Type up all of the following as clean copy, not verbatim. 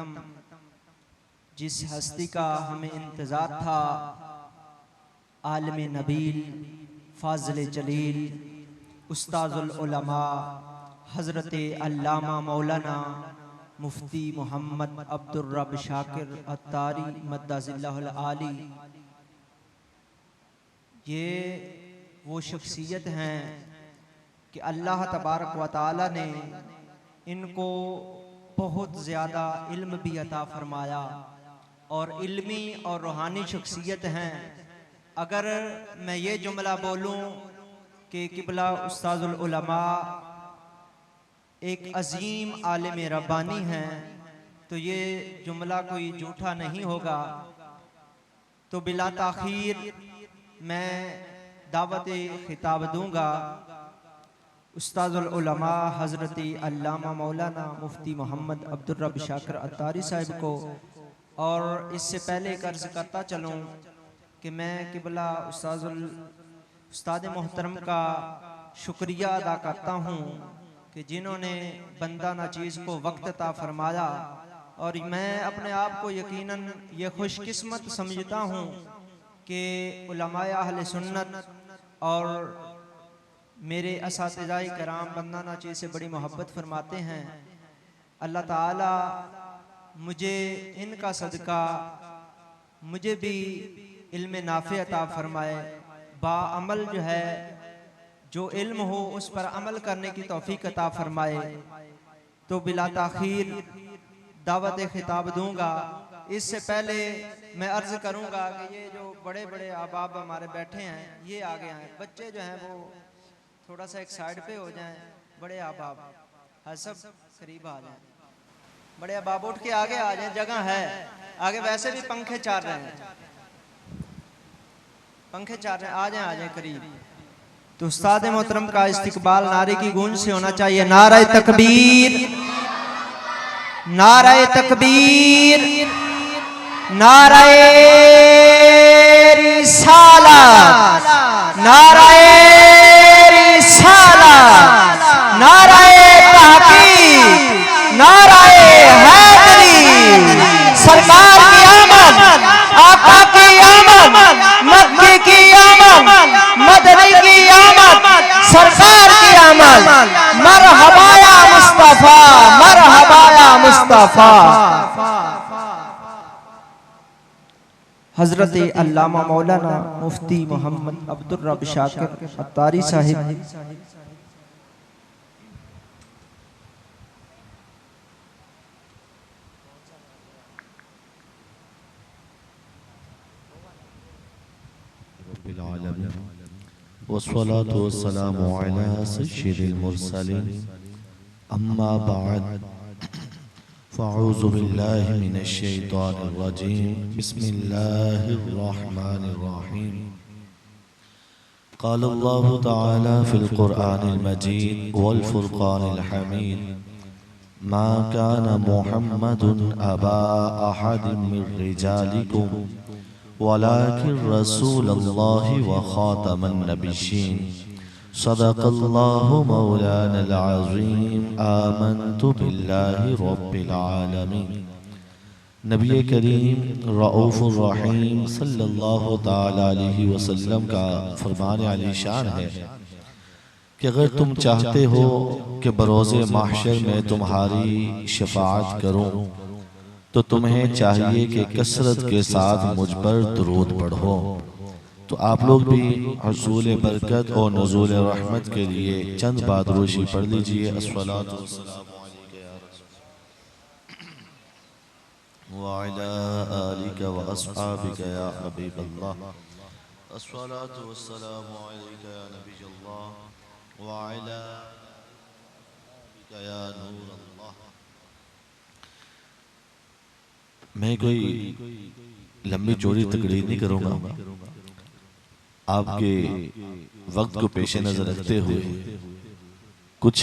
ख़त्म जिस हस्ती का हमें इंतज़ार था, आलिम नबील फाज़िल जलील उस्ताज़ुल उलमा हज़रत अल्लामा मौलाना मुफ्ती मोहम्मद अब्दुर रब शाकिर अत्तारी मद्दाज़िल्लाहुल आली, ये वो शख्सियत हैं कि अल्लाह तबारक व तआला ने इनको बहुत ज़्यादा इल्म भी अता फरमाया और इल्मी और रूहानी शख्सियत हैं। अगर मैं ये जुमला बोलूँ कि किबला उस्ताज़ुल उलमा एक अजीम आलिम रब्बानी हैं, तो ये जुमला कोई झूठा नहीं होगा। तो बिला ताख़ीर मैं दावत खिताब दूँगा उस्ताज़ुल उलमा हज़रत अल्लामा मौलाना मुफ्ती मोहम्मद अब्दुर रब शाकिर अत्तारी साहिब को। और इससे पहले कर्ज करता चलूँ कि मैं किबला उस्ताद मोहतरम का शुक्रिया अदा करता हूँ कि जिन्होंने बंदा नाचीज़ को वक्त अता फरमाया। और मैं अपने आप को यकीनन ये खुशकिस्मत समझता हूँ कि उलमाए अहले सुन्नत और मेरे असातिज़ाए कराम बंदा नाचीज़ से बड़ी मोहब्बत फरमाते हैं। अल्लाह ताला मुझे इनका सदका मुझे भी इल्म नाफ़े अता फरमाए, बाअमल जो है जो इल्म हो उस पर अमल करने की तौफीक अता फरमाए। तो बिला ताख़ीर दावत खिताब दूंगा। इससे पहले मैं अर्ज़ करूंगा कि ये जो बड़े बड़े अहबाब हमारे बैठे हैं ये आगे आए, बच्चे जो हैं वो थोड़ा सा एक साइड पे हो जाएं। बड़े अहबाब हाँ सब करीब आ जाएं, बड़े अहबाब उठ के आगे आ जाएं, जगह है आगे। वैसे भी पंखे चल रहे हैं, पंखे चल रहे हैं, आ जाएं करीब। तो उस्ताद मोहतरम का इस्तिकबाल नारे की गूंज से होना चाहिए। नारे तकबीर, नारे तकबीर, नारे रिसालत, नारे रिसालत, नारे तहकीक, नारे हैदरी। सरकार की आमद, आका की आमद, मक्की की आमद, मदनी की आमद, सरकार की आमद। मरहबा या मुस्तफा, मरहबा या मुस्तफा। हजरत अल्लामा मौलाना मुफ्ती मोहम्मद अब्दुर रब शाकिर अत्तारी साहिब। वस्सलातु वस्सलामु अला सय्यिदिल मुरसलीन, अम्मा बअद, फ़अऊज़ु बिल्लाहि मिनश शैतानिर रजीम, बिस्मिल्लाहिर रहमानिर रहीम। क़ाल अल्लाहु तआला फ़िल क़ुरआनिल मजीद वल फ़ुरक़ानिल हमीद, मा काना मुहम्मदुन अबा अहदिम मिर रिजालिकुम वलाकिन रसूलल्लाहि व ख़ातमन नबिय्यीन। सदक़ल्लाहु मौलानल अज़ीम। आमन्तु बिल्लाहि रब्बिल आलमीन। नबी करीम रऊफ़ुर रहीम सल्लल्लाहु ताला अलैहि वसल्लम का फरमान आलीशान है कि अगर तुम चाहते हो कि बरोज़े महशर में तुम्हारी शफ़ाअत करूं तो तुम्हें चाहिए कि कसरत के साथ मुझ पर दुरूद पढ़ो। तो आप लोग भी हुसूल बरकत और नुज़ूल रहमत के लिए चंद बादरूशी पढ़ लीजिए। अस्सलातु वस्सलामु अलैका या रसूल व अला आलिका व अस्हाबिका या हबीबल्लाह। अस्सलातु वस्सलामु अलैका या नबियल्लाह व अला आलिका या नूरल्लाह। मैं कोई लंबी चौड़ी तकरीर नहीं करूंगा। आपके वक्त को पेश नजर रखते हुए कुछ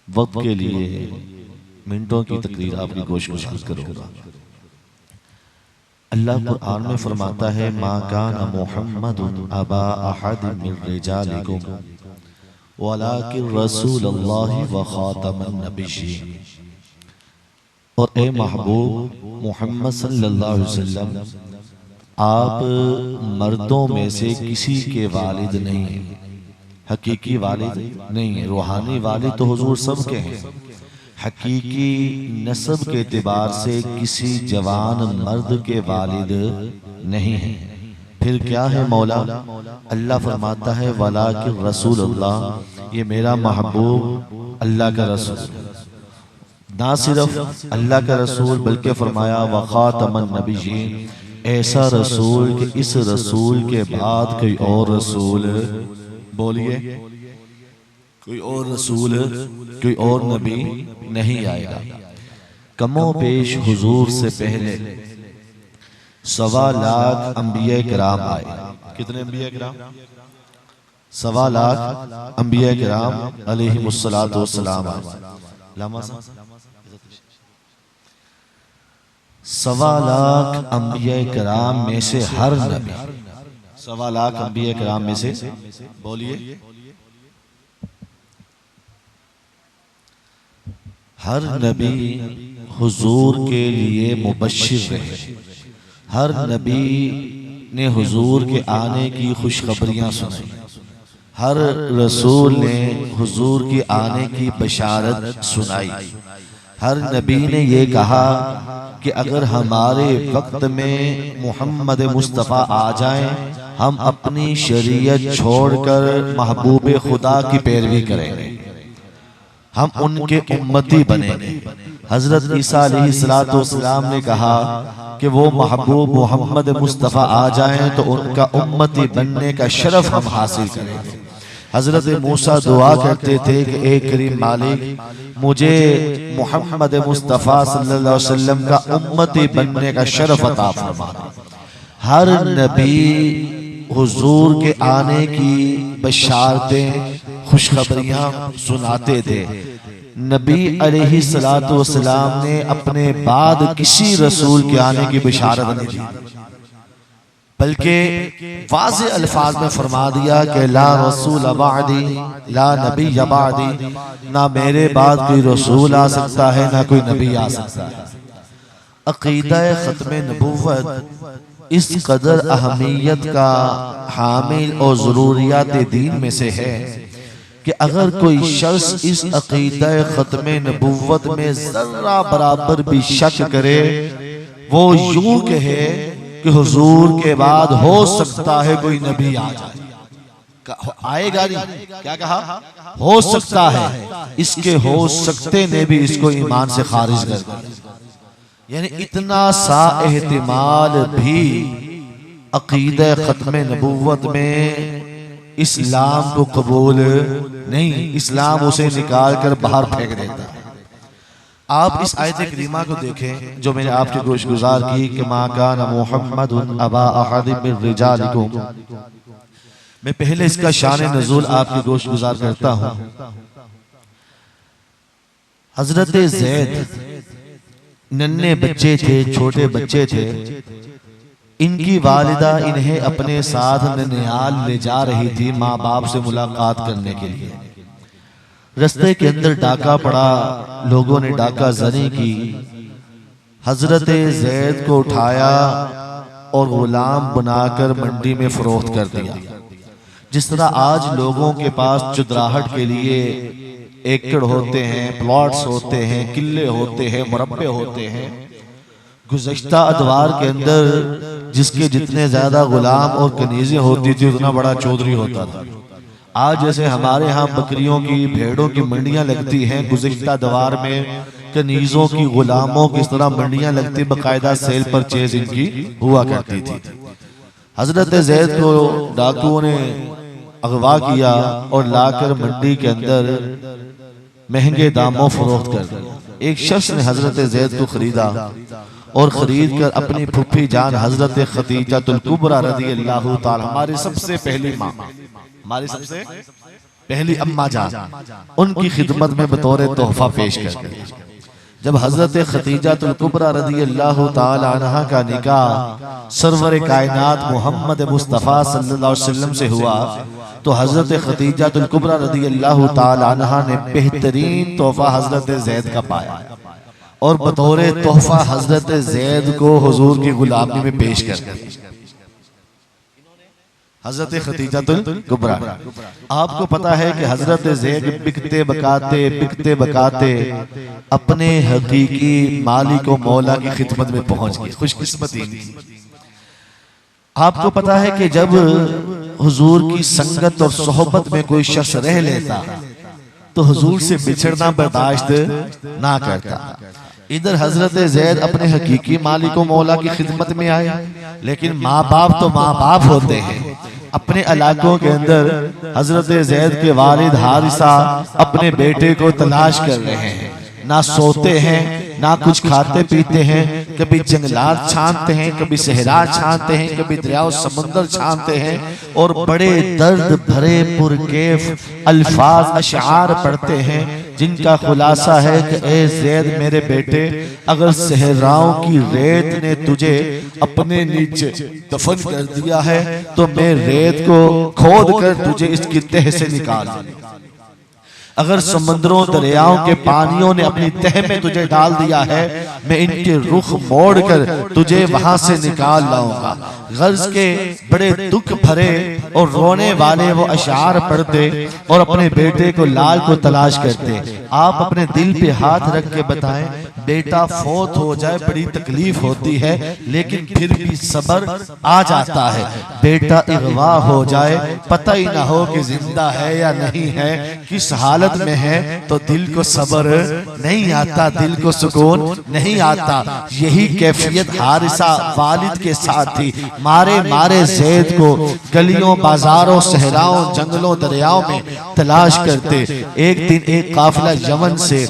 वक्त के लिए मिनटों की तकरीर आपकी गोश-गुज़ार करूंगा। अल्लाह कुरान में फरमाता है, मा काना मुहम्मदुन अबा अहदिम मिन रिजालिकुम वलाकिन रसूलुल्लाहि व ख़ातमन नबिय्यीन। और ए महबूब मोहम्मद सल्लल्लाहु अलैहि वसल्लम, आप मर्दों में से किसी के वालिद नहीं हैं, हकीकी वालिद नहीं है। रूहानी वालिद तो हुजूर सबके हैं, हकीकी नस्ब के एतबार से किसी जवान मर्द के वालिद नहीं है। फिर क्या है मौला? अल्लाह फरमाता है वला कि रसूलुल्लाह, ये मेरा महबूब अल्लाह का रसूल, ना सिर्फ अल्लाह का रसूल बल्कि फरमाया व खातमन नबिय्यीन, ऐसा रसूल कि इस रसूल के बाद कोई और रसूल, बोलिए कोई और रसूल, कोई और नबी नहीं आएगा। कमो पेश हुजूर से पहले 1.25 लाख अंबिया किराम आए। कितने अंबिया किराम? 1.25 लाख अंबिया किराम अलैहिमुस्सलातु वस्सलाम आए। 1.25 लाख अंबिया किराम में से हर नबी, 1.25 लाख अंबिया किराम में से, बोलिए हर नबी हुजूर के लिए मुबश्शिर रहे। हर नबी ने हुजूर के आने की खुशखबरियां सुनाई। हर रसूल ने हुजूर के आने की बशारत सुनाई। हर नबी ने ये कहा कि अगर हमारे वक्त में मोहम्मद मुस्तफ़ा आ जाएं, हम अपनी शरीयत छोड़कर महबूब खुदा की पैरवी करेंगे, हम उनके उम्मती बनेंगे। हजरत ईसा अलैहिस्सलाम ने कहा कि वो महबूब मोहम्मद मुस्तफ़ा आ जाएं तो उनका उम्मती बनने का शरफ हम हासिल करेंगे। हजरत मूसा दुआ करते थे कि ए करीम मालिक, मुझे मोहम्मद मुस्तफ़ा सल्लल्लाहु अलैहि वसल्लम का उम्मती बनने का शरफ अता फरमा। हर नबी हुजूर के आने की बशारतें, खुशखबरियां सुनाते थे। नबी अलैहिस्सलातु वस्सलाम ने अपने बाद किसी रसूल के आने की बशारत नहीं दी, बल्कि वाज़े अल्फाज में फरमा दिया कि ला रसूल बादी, ला नबी बादी, ना मेरे बाद कोई रसूल आ सकता है ना कोई नबी आ सकता है। अक़ीदा ख़त्म नबुव्वत इस कदर अहमियत का हामिल और ज़रूरियात दीन में से है कि अगर कोई शख्स इस अक़ीदा ख़त्म नबुव्वत में ज़र्रा बराबर भी शक करे, वो यूं कहे कि हुजूर के बाद हो सकता है कोई नबी आ जाए, आएगा नहीं, क्या कहा? हो सकता है। इसके हो सकते ने भी इसको ईमान से खारिज कर दिया। यानी इतना सा एहतिमाल भी अक़ीदा ख़त्म नबुव्वत में इस्लाम को कबूल नहीं, इस्लाम उसे निकाल कर बाहर फेंक देता है। आप इस आयत करीमा को देखें जो मैंने आपके गोश गुजार की कि मा काना मुहम्मदुन अबा अहदिम मिन रिजालिकुम। मैं पहले इसका शान नज़ूल आपके गोश गुजार करता हूँ। हजरत ज़ैद नन्हे बच्चे थे, छोटे बच्चे थे। इनकी वालिदा इन्हें अपने साथ ननिहाल ले जा रही थी माँ बाप से मुलाकात करने के लिए। रास्ते के अंदर डाका पड़ा, लोगों ने डाका जनी की। हजरत ज़ैद को उठाया और गुलाम बनाकर मंडी में फरोख्त कर दिया। जिस तरह आज लोगों के पास चुदराहट के लिए एकड़ होते हैं, प्लॉट्स होते हैं, किले होते हैं, मुरब्बे होते हैं, गुज़श्ता अदवार के अंदर जिसके जितने ज्यादा गुलाम और कनीजें होती थी उतना बड़ा चौधरी होता था। आज जैसे हमारे यहाँ बकरियों की, भेड़ों की मंडियां लगती हैं, गुज़श्ता दवार में कनीजों की, गुलामों की इस तरह मंडियां लगती, बाकायदा सेल परचेज इनकी हुआ करती थी। हजरत ज़ैद को डाकुओं ने अगवा किया और लाकर मंडी के अंदर महंगे दामों फरोख्त कर दिया। एक शख्स ने हजरत ज़ैद को खरीदा और खरीद कर अपनी फुफ्फी जान हजरत खदीजतुल कुबरा रज़ियल्लाहु ताला, हमारी सबसे पहली माँ, हमारी सबसे पहली अम्मा जान, उनकी खिदमत में बतौर तोहफा पेश कर दिया। जब हजरत खदीजतुल कुबरा रज़ियल्लाहु ताला अन्हा का निकाह सरवर कायनात मोहम्मद मुस्तफ़ा सल्लल्लाहु अलैहि वसल्लम से हुआ तो हजरत खदीजतुल कुबरा रज़ियल्लाहु ताला अन्हा ने बेहतरीन तोहफा हजरत ज़ैद का पाया। और बतौर तोहफा हजरत ज़ैद को हुजूर की गुलामी में पेश कर दी। हजरत खदीजातुल कुबरा, आपको पता है कि हजरत ज़ैद बिकते बकाते अपने हकीकी मालिक व मौला की खिदमत में पहुंच गए। खुशकिस्मती। आपको पता है कि जब हुजूर की संगत और सोहबत में कोई शख्स रह लेता तो हुजूर से बिछड़ना बर्दाश्त ना करता। इधर हजरत ज़ैद अपने हकीकी मालिक व मौला की खिदमत में आए, लेकिन माँ बाप तो माँ बाप होते हैं। अपने इलाकों के अंदर हजरत ज़ैद के वालिद हारिसा अपने बेटे को तलाश कर रहे हैं। ना सोते हैं, ना कुछ खाते पीते हैं, कभी जंगलात छानते हैं, कभी सहरा छानते हैं, कभी दरिया समुंदर छानते हैं और बड़े दर्द भरे पुरकैफ अल्फाज अशआर पढ़ते हैं, जिनका खुलासा है कि ए ज़ैद मेरे बेटे, अगर सहराओं की रेत ने तुझे अपने नीचे दफन कर दिया है तो मैं रेत को खोद कर तुझे इसकी तह से निकाल दूंगा। अगर समुद्रों दरियाओं के पानियों ने अपनी तह में तुझे डाल दिया है, मैं इनके रुख मोड़कर तुझे वहां से निकाल लाऊंगा। गर्ज के बड़े दुख भरे और रोने वाले वो अशार पढ़ते और अपने बेटे को लाल को तलाश करते। आप अपने दिल पे हाथ रख के बताएं, बेटा फौत हो जाए बड़ी तकलीफ होती है, लेकिन फिर भी सब्र आ जाता है। बेटा अगवा हो जाए, पता ही ना हो कि जिंदा है या नहीं है, किस हालत में है, तो दिल को सब्र नहीं आता, दिल को सुकून नहीं आता। यही कैफियत हारिसा वालिद के साथ थी। मारे मारे ज़ैद को गलियों बाजारों सहराओं जंगलों दरियाओं में तलाश करते। एक दिन एक काफिला यमन से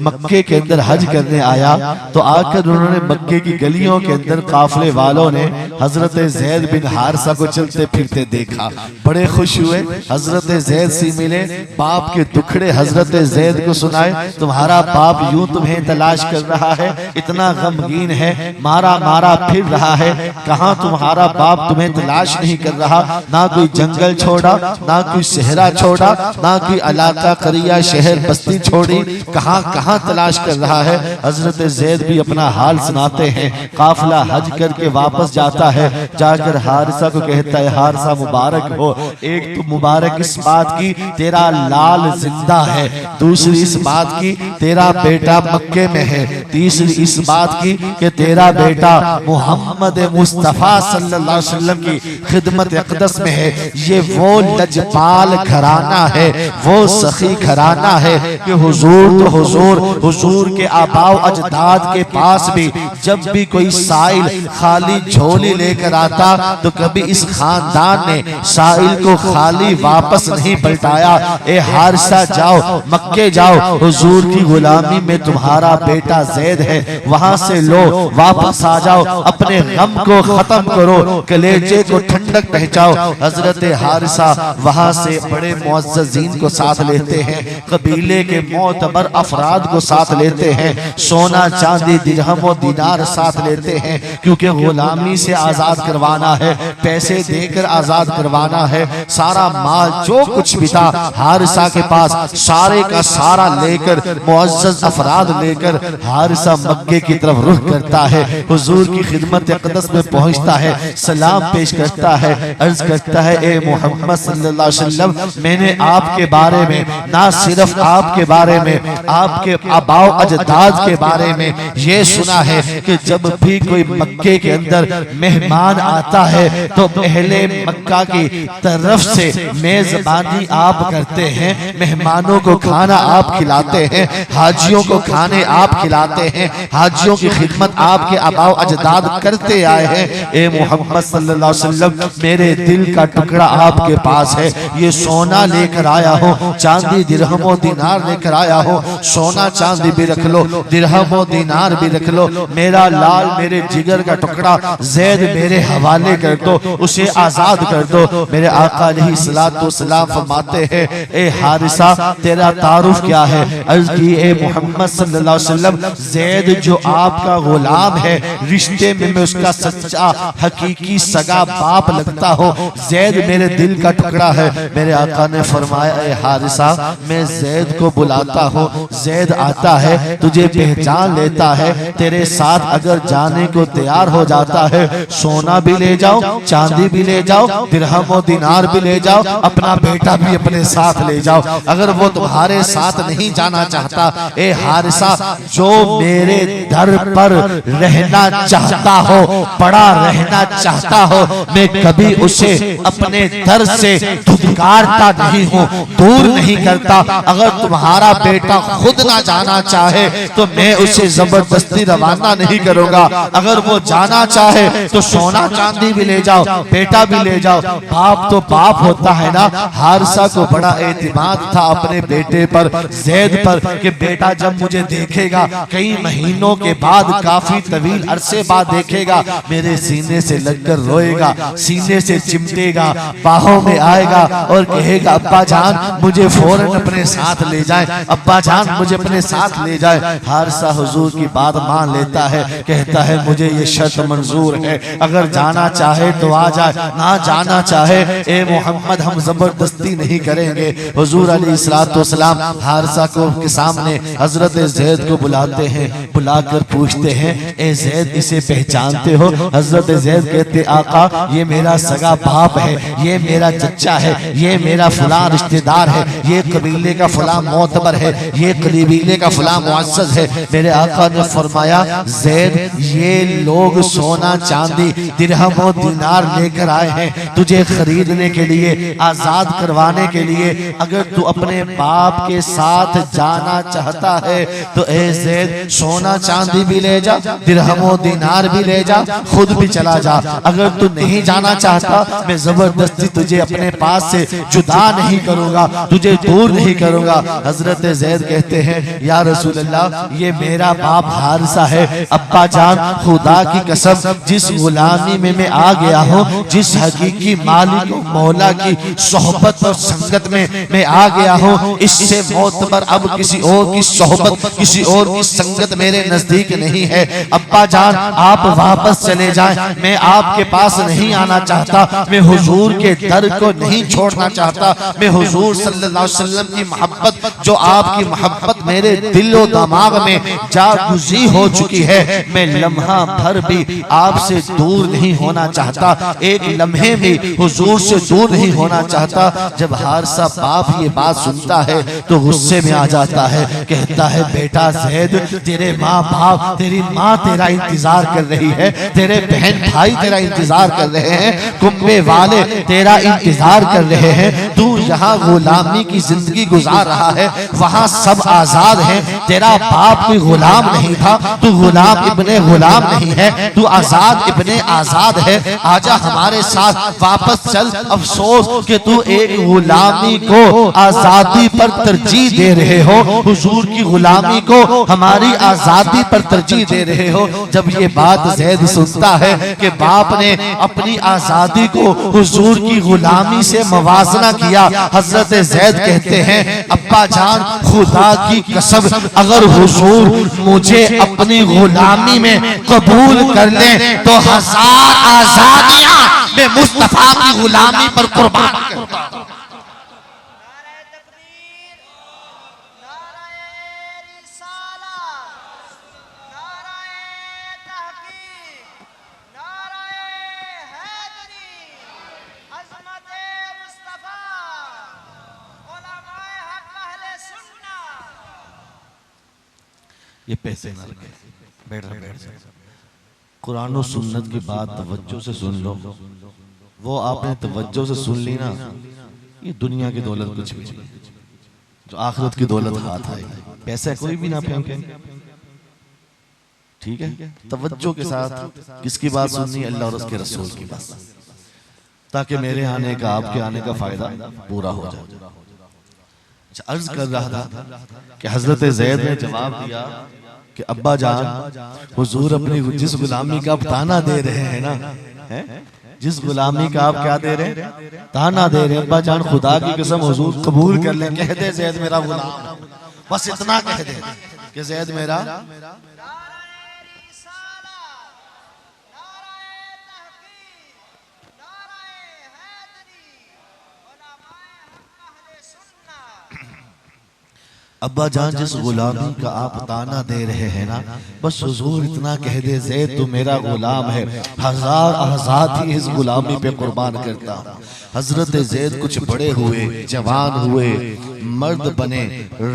मक्के के अंदर हज करने आया, तो आकर उन्होंने मक्के की गलियों के अंदर काफिले वालों ने हजरत ज़ैद बिन हारिसा को चलते फिरते देखा। बड़े खुश हुए, हजरत ज़ैद से मिले, बाप के दुखड़े हजरत ज़ैद को सुनाए, तुम्हारा बाप यूं तुम्हें तलाश कर रहा है, इतना गमगीन है, मारा मारा फिर रहा है, कहां तुम्हारा बाप तुम्हें तलाश नहीं कर रहा। ना कोई जंगल छोड़ा, ना कोई सहरा छोड़ा, ना कोई इलाका करिया शहर बस्ती छोड़ी, कहां कहां तलाश कर रहा है। हजरत ज़ैद भी अपना हाल सुनाते हैं। काफिला हज करके वापस जाता है, जाकर हारिसा को कहता है, हारिसा मुबारक हो, एक तो मुबारक इस बात की तेरा लाल जिंदा है, दूसरी इस बात की तेरा बेटा मक्के में है, तीसरी इस बात की कि तेरा बेटा मोहम्मद मुस्तफा सल्लल्लाहु अलैहि वसल्लम की खिदमत अक़दस में है। ये वो लजपाल घराना है, वो सखी घराना है कि हुजूर के आबाओ अजदाद के पास भी जब भी कोई साइल खाली झोली लेकर आता तो कभी इस खानदान ने साइल को खाली वापस नहीं पलटाया। ए हारिसा जाओ, मक्के जाओ, हुजूर की गुलामी में तुम्हारा बेटा ज़ैद है, वहां से लो वापस आ जाओ, अपने गम को खत्म करो, कलेजे को ठंडक पहुंचाओ। हजरत हारिसा वहां से बड़े मुअज़्ज़ज़ीन को साथ लेते हैं, कबीले के मोतबर अफराद को साथ लेते हैं, सोना चांदी दिरहम और दीनार साथ लेते हैं, क्योंकि गुलामी से आजाद करवाना है, पैसे देकर आजाद करवाना है। सारा माल जो कुछ भी था हारिसा के पास सारे का सारा लेकर मुअज़्ज़ज़ अफराद लेकर हारिसा मक्के की तरफ रुख करता है, हुजूर की खिदमत अक़दस में पहुंचता है, सलाम पेश करता है, अर्ज करता है, ए मोहम्मद सल्लल्लाहु अलैहि वसल्लम, मैंने आपके बारे में, ना सिर्फ आपके बारे में, आपके आबाओ अजदाद के बारे में ये सुना है कि जब भी कोई मक्के के अंदर मेहमान आता है तो पहले मक्का की तरफ से मेजबानी आप करते हैं, मेहमानों को खाना आप खिलाते हैं, हाजियों को खाने आप खिलाते हैं, हाजियों की खिदमत आपके आबाओ अजदाद करते आए हैं। ए मोहम्मद सल्लल्लाहु अलैहि वसल्लम, मेरे दिल का टुकड़ा आपके पास है, ये सोना लेकर आया हो, चांदी दिरहम और दीनार लेकर आया हो, सोना चांदी भी रख लो, दिरहम और दीनार भी रख लो, मेरा लाल मेरे जिगर का टुकड़ा ज़ैद मेरे हवाले कर दो, उसे आजाद कर दो। मेरे आका अलैहिस्सलातु वस्सलाम फरमाते हैं, ए हारिसा तेरा तारुफ क्या है? अर्ज की, ए मोहम्मद सल्लल्लाहु अलैहि वसल्लम, ज़ैद जो आपका गुलाम है, रिश्ते में मैं उसका सच्चा हकीकी सगा बाप लगता हो, ज़ैद मेरे दिल का टुकड़ा है। मेरे आका ने फरमाया, ए हारिसा मैं ज़ैद को बुलाता हूँ, ज़ैद आता है, तुझे पहचान लेता है, तेरे साथ अगर जाने को तैयार हो जाता है, सोना भी ले जाओ, चांदी भी ले जाओ, दिरहम और दिनार भी ले जाओ, अपना बेटा भी अपने साथ ले जाओ। अगर वो तुम्हारे साथ नहीं जाना चाहता, ए हारिसा, जो मेरे दर पर रहना चाहता हो, पड़ा रहना चाहता हो, मैं कभी उसे अपने दर से धुतकारता नहीं हूँ, दूर नहीं करता। अगर तुम्हारा बेटा खुद ना जाना चाहे तो मैं उसे जबरदस्ती रवाना नहीं करूंगा। अगर वो जाना चाहे तो सोना चांदी भी ले जाओ, बेटा भी ले जाओ। बाप तो बाप होता है ना। हारिसा को बड़ा एतमाद था अपने बेटे पर, ज़ैद पर, कि बेटा जब मुझे देखेगा कई महीनों के बाद, काफी तवील अरसे बाद देखेगा, मेरे सीने से लगकर रोएगा, सीने से चिमटेगा, बाहों में आएगा और कहेगा अब्बा जान मुझे फौरन अपने साथ ले जाए, अब्बा जान मुझे अपने साथ ले जाए। हारिसा हुजूर की बात मान लेता है, कहता है मुझे ये शर्त मंजूर है, अगर जाना चाहे तो आ जाए, ना जाना चाहे ए मोहम्मद हम जबरदस्ती नहीं करेंगे। हुजूर अलैहिस्सलाम हारिसा को के सामने हजरत ज़ैद को बुलाते हैं, बुलाकर पूछते हैं ए ज़ैद इसे पहचानते हो? हजरत ज़ैद कहते आका ये मेरा सगा बाप है, ये मेरा चचा है, ये मेरा फलां रिश्तेदार है, ये कबीले का फलां मोतबर है, ये कबीले का फलां मुअज़्ज़ज़ है। मेरे आका ने फरमाया ज़ैद ये लोग सोना चांदी दिरहम और दिनार लेकर आए हैं तुझे खरीदने के लिए, आजाद करवाने के लिए। अगर तू अपने बाप के साथ जाना चाहता है तो ए ज़ैद सोना चांदी भी ले जा, दिरहम और दिनार भी ले जा, खुद भी चला जा। अगर तू नहीं जाना चाहता मैं जबरदस्ती तुझे अपने पास से जुदा नहीं करूंगा, तुझे दूर नहीं करूंगा। हजरत ज़ैद कहते हैं या रसूल अल्लाह ये मेरा बाप हारिसा है, अब्बा जान खुदा की कसम जिस गुलामी में मैं आ गया हूँ, जिस हकीकी मालिक मौला की सोहबत और संगत में मैं आ गया हूँ, इससे मोतबर अब किसी और की सोहबत किसी और की संगत मेरे नजदीक नहीं है। अब्बा जान आप वापस चले जाएं, मैं आपके पास नहीं आना चाहता, मैं हुजूर के दर को नहीं छोड़ना चाहता, मैं हुजूर सल्लल्लाहु अलैहि वसल्लम की मोहब्बत जो आपकी मोहब्बत मेरे दिल और दिमाग में जागुज़ी हो चुकी है, मैं लम्हा भर भी आपसे दूर नहीं होना चाहता, एक लम्हे भी हुजूर से दूर नहीं होना चाहता। जब हारिसा बाप ये बात सुनता है तो गुस्से में आ जाता है, कहता है बेटा ज़ैद तेरे माँ बाप तेरी माँ तेरा इंतजार कर रही है, तेरे बहन भाई तेरा इंतजार कर रहे हैं, कुंबे वाले तेरा इंतजार कर रहे हैं, तू यहाँ गुलामी की जिंदगी गुजार रहा है, वहाँ सब आजाद हैं, तेरा बाप कोई गुलाम नहीं था, तू गुलाम इब्ने गुलाम नहीं है, तू आजाद इब्ने आजाद है, आजा हमारे साथ वापस चल। अफसोस कि तू एक गुलामी को आजादी पर तरजीह दे रहे हो, हुजूर की गुलामी को हमारी आजादी पर तरजीह दे रहे हो। जब ये बात ज़ैद सुनता है कि बाप ने अपनी आजादी को हुजूर की गुलामी से मवाजना किया, हजरत ज़ैद कहते हैं अब्बा जान खुदा की कसम अगर हुजूर मुझे अपनी गुलामी में कबूल कर ले तो 1000 आजादियां मैं मुस्तफा की गुलामी पर कुर्बान करता हूं। ये पैसे ना लगे, बैठ जाए। कुरान और सुन्नत की बात तवज्जो से सुन लो, वो आपने तवज्जो से सुन ली ना, ये दुनिया की दौलत कुछ भी नहीं, जो आखिरत की दौलत हाथ आएगी। पैसा कोई भी ना फेंके, ठीक है? तवज्जो के साथ किसकी बात सुननी? अल्लाह और उसके रसूल की बात, ताकि मेरे आने का आपके आने का फायदा पूरा हो जाए। अर्ज कर रहा था कि हजरत ज़ैद ने जवाब दिया कि अब्बा जान हुजूर अपनी जिस गुलामी का आप ताना दे रहे हैं ना, जिस गुलामी का आप क्या दे रहे हैं, ताना दे रहे हैं, अब्बा जान खुदा की कसम हुजूर कबूल कर लें, कह दे ज़ैद मेरा गुलाम, बस इतना कह दे कि ज़ैद मेरा। अब्बा जान जिस गुलामी का आप ताना दे रहे हैं ना, बस हुजूर इतना कह दे ज़ैद तो मेरा गुलाम है, हजार आज़ाद ही इस गुलामी पे कुर्बान करता। हजरत ज़ैद कुछ बड़े हुए, जवान हुए, मर्द बने,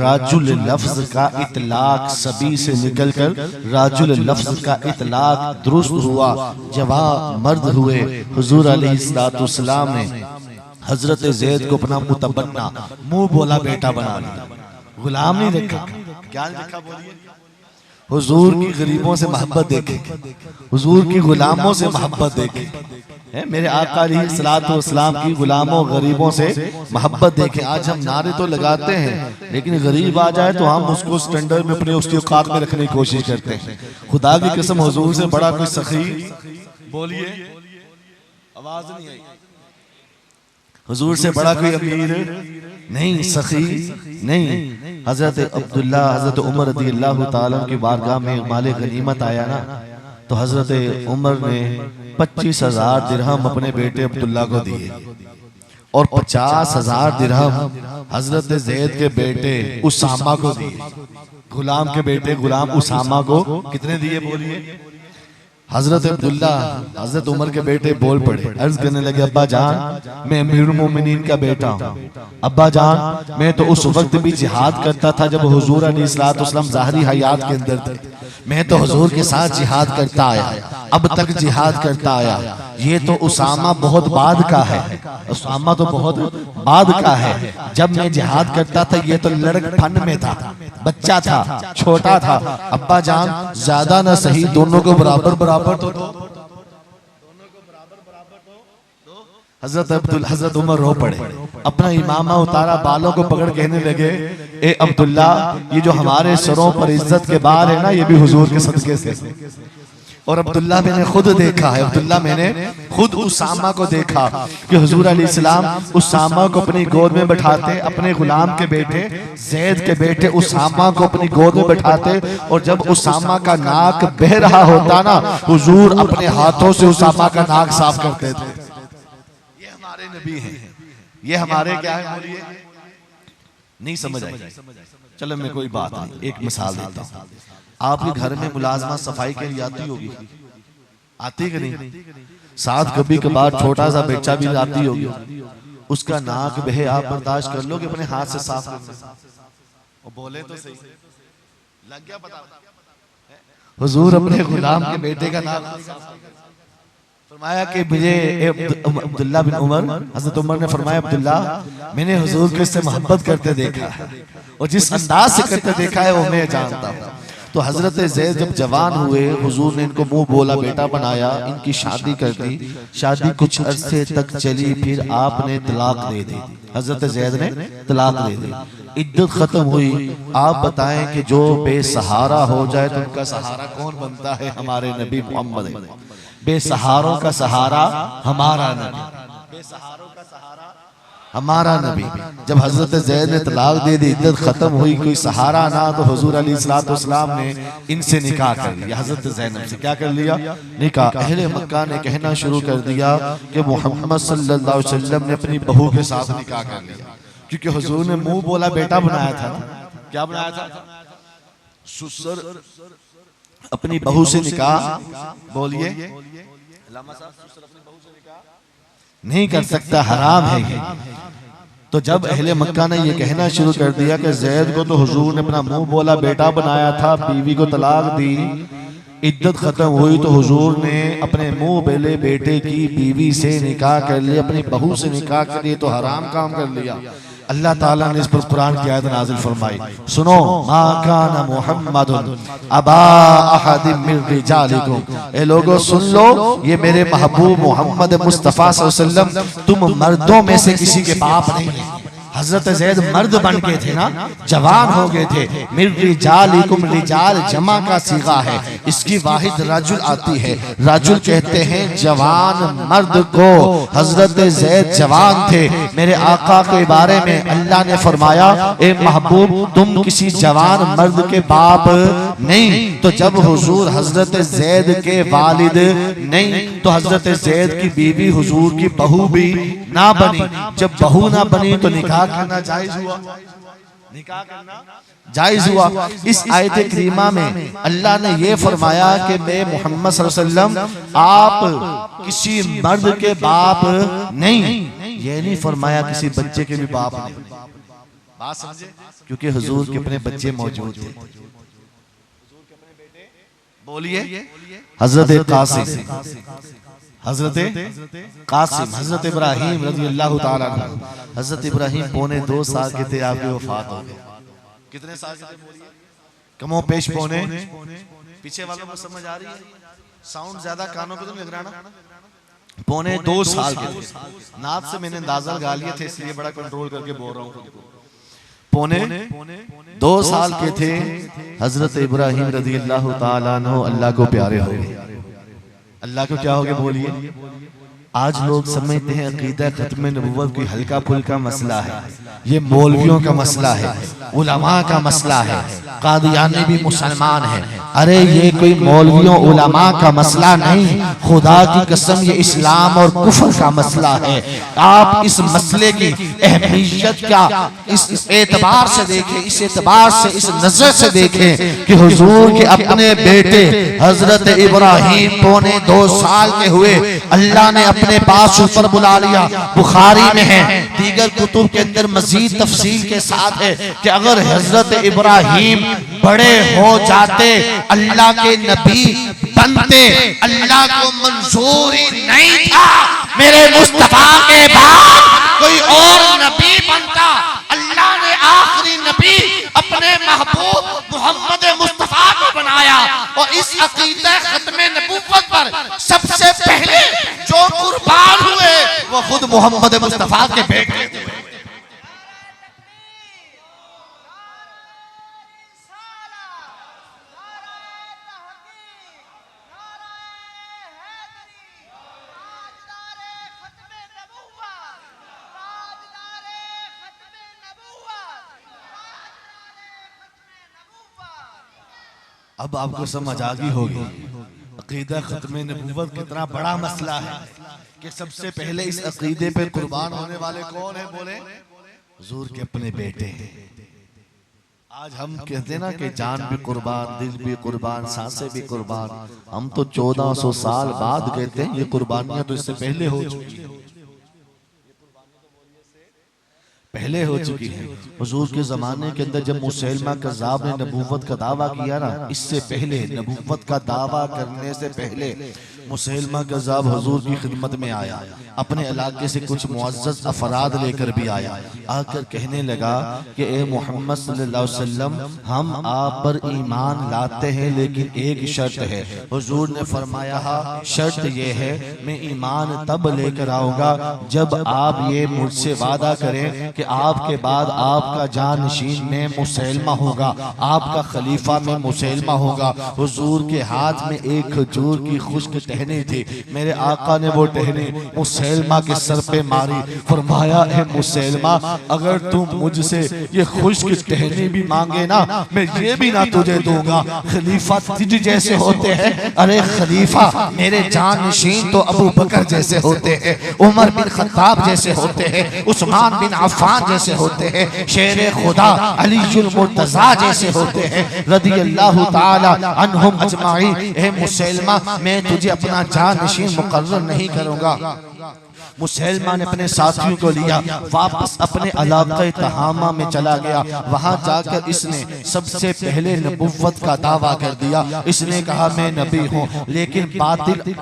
राजुल लफ्ज का इतलाक सभी से निकलकर राजुल लफ्ज का इतलाक दुरुस्त हुआ, जवान मर्द हुए। हुजूर अलैहिस्सलाम ने हजरत ज़ैद को अपना मुतबन्ना, मुंह बोला बेटा बना लिया, गुलाम नहीं रखा। क्या लिखा बोलिए? हुजूर की गरीबों से मोहब्बत देखे, हुजूर की गुलामों से मोहब्बत देखे, है मेरे आका अलैहिस्सलाम की गुलामों गरीबों से मोहब्बत देखे। आज हम नारे तो लगाते हैं, लेकिन गरीब आ जाए तो हम उसको स्टैंडर्ड में अपने उसकी औकात में रखने की कोशिश करते हैं। खुदा की कसम हुजूर से बड़ा कोई सखी, बोलिए आवाज नहीं आई, हुजूर से बड़ा कोई अमीर नहीं, सखी नहीं। हजरत अब्दुल्ला, हजरत उमर रज़ी अल्लाह ताला की बारगाह में माले गनीमत आया ना, तो हजरत उमर ने 25,000 दिरहम अपने बेटे अब्दुल्ला को दिए और 50,000 दिरहम हजरत ज़ैद के बेटे उसामा को दिए। गुलाम के बेटे गुलाम उसामा को कितने दिए बोलिए? हजरत अब्दुल्ला, हजरत उमर के बेटे बोल पड़े, अर्ज करने लगे, अब्बा जान मैं अमीरुल मोमिनीन का बेटा हूँ। अब्बा जान मैं तो उस वक्त भी जिहाद करता था जब हुजूर अलैहिस्सलाम ज़ाहिरी हयात के अंदर थे, मैं तो हुजूर के साथ जिहाद करता आया, अब तक जिहाद करता आया। ये तो उसामा बहुत बाद का है, उसामा तो बहुत बाद का है। जब मैं जिहाद करता था ये तो लड़कपन में था, बच्चा था, छोटा था। अब्बा जान ज्यादा ना सही, दोनों को बराबर बराबर तो दो। हजरत उमर रो पड़े, अपना इमामा उतारा, बालों को पकड़ कहने लगे, ए अब्दुल्ला ये जो हमारे सरों पर इज्जत के बाल है ना, ये भी हुजूर के सदके से। और अब्दुल्ला मैंने खुद देखा है, अब्दुल्ला मैंने खुद उसामा को देखा कि हुजूर अलैहिस्सलाम उसामा को अपनी गोद में बैठाते, अपने गुलाम के बेटे ज़ैद के बेटे उसामा को अपनी गोद में बैठाते, और जब उसामा का नाक बह रहा होता ना, हुजूर अपने हाथों से उसामा का नाक साफ करते थे। ये हमारे नबी हैं, ये हमारे क्या है बोलिए? नहीं समझ आई? चलो मैं कोई बात नहीं, एक मिसाल देता हूँ। आपके घर में मुलाजमा सफाई के लिए आती होगी, आती कि नहीं? साथ कभी कभार छोटा सा बच्चा भी आती होगी, उसका नाक बहे आप बर्दाश्त कर लो कि अपने हाथ से साफ कर बोले तो सही, लग गया पता? हुजूर अपने गुलाम के बेटे का नाम फरमाया कि मुझे अब्दुल्ला बिन उमर, हजरत उमर ने फरमाया, अब्दुल्ला मैंने हुजूर को इससे मोहब्बत करते देखा है और जिस अंदाज से करते देखा है वो मैं जानता हूँ। तो हजरत ज़ैद जब जवान हुए, हुजूर ने इनको मुंह बोला बेटा बनाया, इनकी शादी कर दी। शादी कुछ अरसे तक चली, फिर आपने तलाक दे दी, हजरत ज़ैद ने तलाक दे दी, इद्दत खत्म हुई। आप बताएं कि जो बेसहारा हो जाए तो उनका सहारा कौन बनता है? हमारे नबी मोहम्मद। बेसहारों का सहारा हमारा नबी, बेसहारों का सहारा हमारा नबी। जब हजरत ज़ैद ने तलाक दे दी, इद्दत खत्म हुई, कोई सहारा ना, तो हुजूर अलैहिस्सलाम ने इनसे निकाह कर लिया, हजरत ज़ैनब से क्या कर लिया? निकाह। अहले मक्का ने कहना शुरू कर दिया कि मोहम्मद सल्लल्लाहु अलैहि वसल्लम ने अपनी बहू के साथ निकाह कर लिया, क्योंकि हुजूर ने मुंह बोला बेटा बनाया था ना। क्या बनाया था? सुसर अपनी बहू से निकाह, बोलिए नहीं कर सकता, हराम है ये। तो जब अहले मक्का ने ये कहना शुरू कर दिया कि ज़ैद को तो हुजूर ने अपना मुंह बोला बेटा बनाया था, बीवी को तलाक दी, इद्दत खत्म हुई, तो हुजूर ने अपने मुंह बोले बेटे की बीवी से निकाह कर लिया, अपनी बहू से निकाह कर लिया, तो हराम काम कर लिया। अल्लाह ताला ने इस पर कुरान की आयत नाज़िल फरमाई, सुनो, मा काना मुहम्मदुन अबा अहदिम मिन रिजालिकुम, ए लोगो सुन लो, ये मेरे महबूब मोहम्मद मुस्तफ़ा सल्लल्लाहु अलैहि वसल्लम तुम मर्दों में से किसी के बाप नहीं है। हजरत ज़ैद मर्द बन गए थे ना, जवान हो गए थे। मिन रिजालिकुम, रिजाल जमा का सीगा है, इसकी वाहिद राजुल आती है। राजुल कहते हैं जवान मर्द को। हजरत ज़ैद जवान थे। मेरे आका के बारे में अल्लाह ने फरमाया, ए महबूब तुम किसी जवान मर्द के बाप नहीं। तो जब हुजूर हजरत ज़ैद के वालिद नहीं, तो हजरत ज़ैद की बीवी हुजूर की बहू भी ना बनी। जब बहू ना बनी तो निकाह करना जायज हुआ? निकाह करना जायज हुआ। इस आयत करीमा में अल्लाह ने ये फरमाया कि मैं मोहम्मद सल्लल्लाहु अलैहि वसल्लम आप किसी मर्द के बाप नहीं, ये नहीं फरमाया किसी बच्चे के भी बाप नहीं। बात समझे? क्योंकि हुजूर के अपने बच्चे मौजूद थे। बोलिए हजरत कासिम, हजरत कासिम, हजरत इब्राहिम रज़ी अल्लाह ताला अन्हु। हजरत इब्राहिम पौने 2 साल के थे, आपकी वफात हो गई। कितने साल के थे? कमो पेश पौने। पीछे वालों को समझ आ रही है? साउंड ज्यादा कानों पे तो नहीं लग रहा ना? पौने 2 साल के थे। नात से मैंने अंदाजा लगा लिया थे, इसलिए बड़ा कंट्रोल करके बोल रहा हूँ। पौने 2 साल के थे हजरत इब्राहिम रज़ी अल्लाह ताला अन्हु अल्लाह को प्यारे हो गए। अल्लाह को क्या हो गया? बोलिए। आज लोग समझते हैं अकीदा खत्म नबुव्वत कोई हल्का फुल्का मसला है, ये मौलवियों का मसला है, उलमा का मसला है, कादियानी भी मुसलमान है। अरे ये कोई मौलवियों उलमा का मसला नहीं, खुदा की कसम ये इस्लाम और कुफ्र का मसला है। आप इस मसले की अहमियत क्या इस एतबार से देखें, इस एतबार से, इस नजर से देखें कि हुजूर के अपने बेटे हजरत इब्राहिम पौने 2 साल के हुए, अल्लाह ने अपने पास ऊपर बुला लिया। बुखारी में है, दीगर कुतुब के अंदर मजीद तफसील के साथ है कि अगर हजरत इब्राहिम बड़े हो जाते, अल्लाह के नबी बनते, अल्लाह को मंजूर ही नहीं था मेरे मुस्तफा के बाद कोई और नबी बनता। अल्लाह ने आखिरी नबी अपने महबूब मोहम्मद मुस्तफा को बनाया और इस अकीदा खत्म नबुव्वत पर सबसे पहले जो कुर्बान हुए वो खुद मोहम्मद मुस्तफा के बेटे थे। अब आपको समझ आ गई होगी अकीदा खत्म नबुव्वत कितना बड़ा मसला है कि सबसे पहले इस अकीदे पे कुर्बान होने वाले कौन है? बोले हुजूर के अपने बेटे हैं। आज हम कहते हैं ना कि जान भी कुर्बान, दिल भी कुर्बान, सांसें भी कुर्बान। हम तो 1400 साल बाद कहते हैं, ये कुर्बानियां तो इससे पहले हो चुकी है, पहले हो चुकी है। हुजूर के ज़माने के अंदर जब मुसैलमा कज़्ज़ाब ने नबूवत का दावा किया ना, इससे पहले नबूवत का दावा करने से पहले मुसैलमा कज़्ज़ाब हुजूर की खिदमत में आया, अपने इलाके से कुछ मुअज़्ज़ज़ अफराद लेकर भी आया। आकर कहने लगा कि ए मोहम्मद सल्लल्लाहु अलैहि वसल्लम, हम आप पर ईमान लाते हैं लेकिन एक शर्त है। हुजूर ने फरमाया शर्त ये है, मैं ईमान तब लेकर आऊँगा जब आप ये मुझसे वादा करें कि आपके बाद आपका जानशीन में मुसैलमा होगा, आपका खलीफा में मुसैलमा होगा। हुजूर के हाथ में एक खजूर की खुश्क टहनी थी, मेरे आका ने वो टहनी मुसैलमा के सर पे मारी। फरमाया है मुसैलमा, अगर तू मुझसे ये खुश्क टहनी भी मांगे ना, मैं ये भी ना तुझे दूंगा। खलीफा तुझ जैसे होते हैं, अरे खलीफा मेरे जानशीन तो अबू बकर जैसे होते हैं, उमर बिन खत्ताब जैसे होते हैं, उस्मान बिन अफ़्फ़ान जैसे होते हैं, शेर खुदा अलीयुल मुर्तज़ा जैसे होते हैं रज़ी अल्लाह ताला अन्हुम अजमाइन। ए मुसैलमा, मैं तुझे अपना जानशीन मुकर्रर नहीं करूंगा। मुसैलमा ने अपने साथियों को लिया, वापस अपने इलाक़े तहामा में चला गया। वहां जाकर इसने सबसे पहले नबुव्वत का दावा कर दिया। इसने कहा मैं नबी हूं, लेकिन बातिल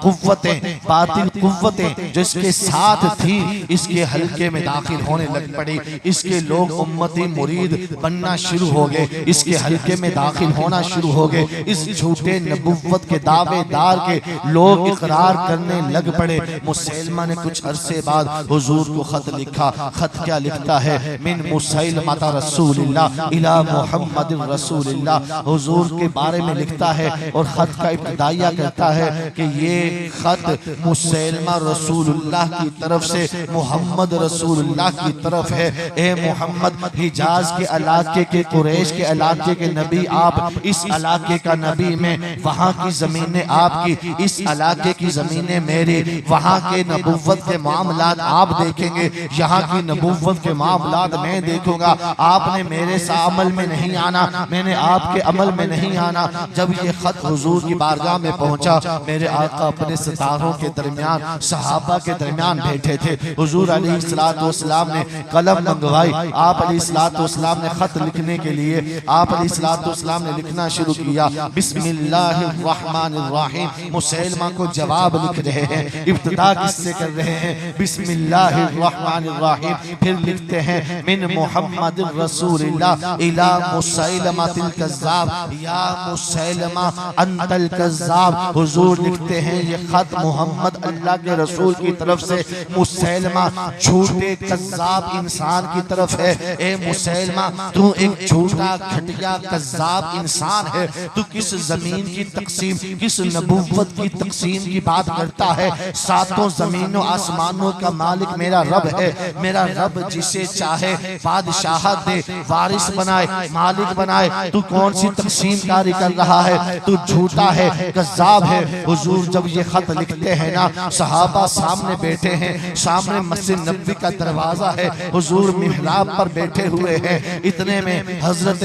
कुव्वतें जो इसके साथ थी इसके हल्के में दाखिल होने लग पड़ी। इसके लोग उम्मती मुरीद बनना शुरू हो गए, इसके हल्के में दाखिल होना शुरू हो गए। इस झूठे नबुव्वत के दावेदार के लोग इकरार करने लग पड़े। मुसैलमा ने कुछ अरसे बाद हुजूर को खत लिखा। खत क्या लिखता है? मिन मुसैलमा रसूलिल्लाह इला मुहम्मदिन रसूलिल्लाह। हुजूर के बारे में लिखता है और खत का इब्तिदाइया करता है कि ये खत मुसैलमा रसूलुल्लाह की तरफ से मोहम्मद रसूलुल्लाह की तरफ है। ए मोहम्मद, हिजाज के इलाके के, कुरैश के इलाके के नबी आप, इस इलाके का नबी में, वहां की जमीनें आपकी, इस इलाके की जमीनें मेरी। वहां के नबुव्वत के मामलात आप देखेंगे, यहाँ की नबूवत के मामलात मैं देखूंगा। आपने मेरे अमल में नहीं आना, मैंने आपके अमल में नहीं आना। जब ये खत हुजूर की बारगाह में पहुंचा, मेरे आका अपने सितारों के दरमियान, सहाबा के दरमियान बैठे थे। हुजूर अलैहिस्सलाम ने कलम मंगवाई, आप अलैहिस्सलाम ने खत लिखने के लिए आप अलैहिस्सलाम ने लिखना शुरू किया। बिस्मिल्लाहिर्रहमानिर्रहीम, मुसैलमा को जवाब लिख रहे हैं। इब्तिदा किससे कर रहे हैं? बिस्मिल्लाहिर्रहमानिर्रहीम। फिर लिखते हैं मिन मुहम्मदिर रसूलिल्लाह इला मुसैलमातिल कज़्ज़ाब या मुसैलमा अंतल कज़्ज़ाब। हुजूर लिखते हैं ये खत मोहम्मद अल्लाह के रसूल की तरफ से मुसैलमा झूठे कज़्ज़ाब इंसान की तरफ है। ए मुसैलमा, तू एक झूठा घटिया कज़्ज़ाब इंसान है। तू किस जमीन की तकसीम, किस नबूवत की तकसीम की बात करता है? सातों जमीनों आसमानों का मालिक मेरा रब है। मेरा रब जिसे चाहे बादशाहत दे, वारिस बनाए, मालिक बनाए। तू कौन सी तकसीम कारी कर रहा है? तू झूठा है, कज़्ज़ाब है। हुजूर जब ये खत लिखते हैं ना, सहाबा सामने बैठे हैं, सामने मस्जिद नबवी का दरवाजा है, हुजूर मिहराब पर बैठे हुए हैं। इतने में हजरत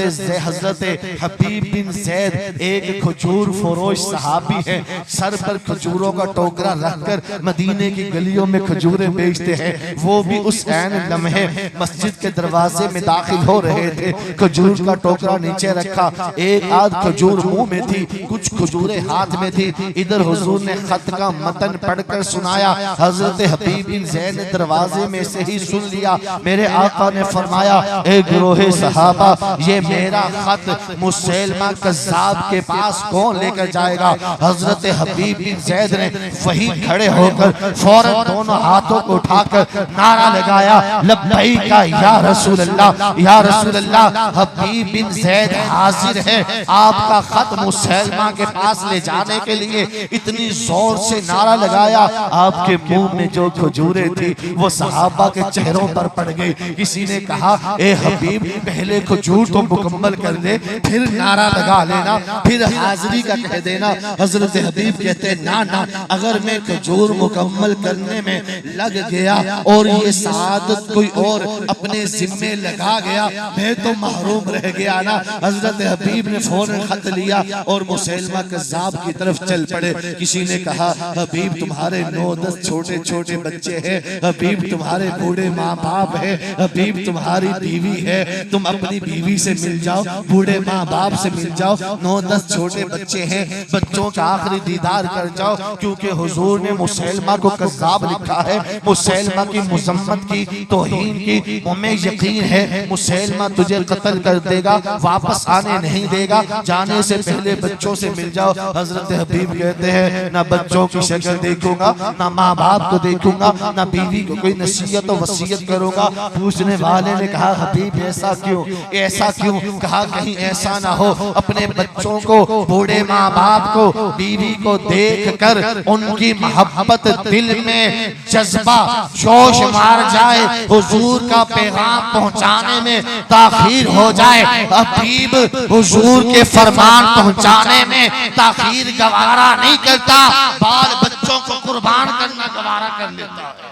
हबीब बिन ज़ैद एक खजूर फरोश सहाबी है, सर पर खजूरों का टोकरा रखकर मदीने की गलियों में खजूरें बेचते हैं। वो भी उस ऐन लम्हे मस्जिद के दरवाजे में दाखिल हो रहे थे। खजूर का टोकरा नीचे रखा, एक आध खजूर मुंह में थी, कुछ खजूरें हाथ में थी। इधर हुजूर ने खत का मतन पढ़कर सुनाया। हजरत हबीब बिन ज़ैद ने दरवाजे में से ही सुन लिया। मेरे आका ने फरमाया, ए गिरोहे सहाबा, ये मेरा खत मुसैलमा कज़्ज़ाब के पास कौन लेकर जाएगा? हजरत हबीब बिन ज़ैद ने वहीं खड़े होकर फौरन दोनों हाथों को उठाकर नारा लगाया, लब्बैक या रसूल अल्लाह, या रसूल अल्लाह, हबीब बिन ज़ैद हाजिर है आपका खत मुसैलमा के पास ले जाने के लिए। इतनी जोर से नारा लगाया, आपके मुंह में जो खजूरें थी वो सहाबा के चेहरों पर पड़ गई। किसी ने कहा, ए हबीब, पहले खजूर तो मुकम्मल कर ले, फिर नारा लगा लेना, फिर हाजिरी का कह देना। हजरत हबीब कहते हैं, ना ना, अगर मैं खजूर मुकम्मल करने में लग गया और ये सादत कोई और अपने जिम्मे लगा गया, मैं तो महरूम रह गया ना। हजरत हबीब ने फौरन खत लिया और मुसैलमा कज़्ज़ाब की तरफ चल पड़े। किसी ने कहा, हबीब तुम्हारे 9-10 छोटे छोटे बच्चे हैं, हबीब तुम्हारे बूढ़े माँ बाप है, हबीब तुम्हारी बीवी है, तुम अपनी बीवी से मिल जाओ, बूढ़े माँ बाप से मिल जाओ, 9-10 छोटे बच्चे हैं, बच्चों का आखिरी दीदार कर जाओ। क्योंकि हुजूर ने मुसैलमा को कज़्ज़ाब लिखा है, मुसैलमा की मुज़म्मत की, तौहीन की। हमें यकीन है मुसैलमा तुझे कत्ल कर देगा, वापस आने नहीं देगा, जाने से पहले बच्चों से मिल जाओ। हजरत हबीब कहते हैं, ना बच्चों की शक्ल देखूंगा, ना माँ बाप को देखूंगा, ना बीवी को कोई नसीहत और वसीयत करूंगा। पूछने वाले ने कहा, हबीब ऐसा क्यों, ऐसा क्यों? कहा, कहीं ऐसा ना हो अपने बच्चों को, बूढ़े माँ बाप को, बीवी को देख कर उनकी मोहब्बत दिल में जज्बा जोश मार जाए, हुजूर का पैगाम पहुंचाने में ताखीर हो जाए। हबीब हुजूर के फरमान पहुंचाने में ताखीर गवारा नहीं करता, बाल बच्चों को कुर्बान करना गवारा कर लेता है।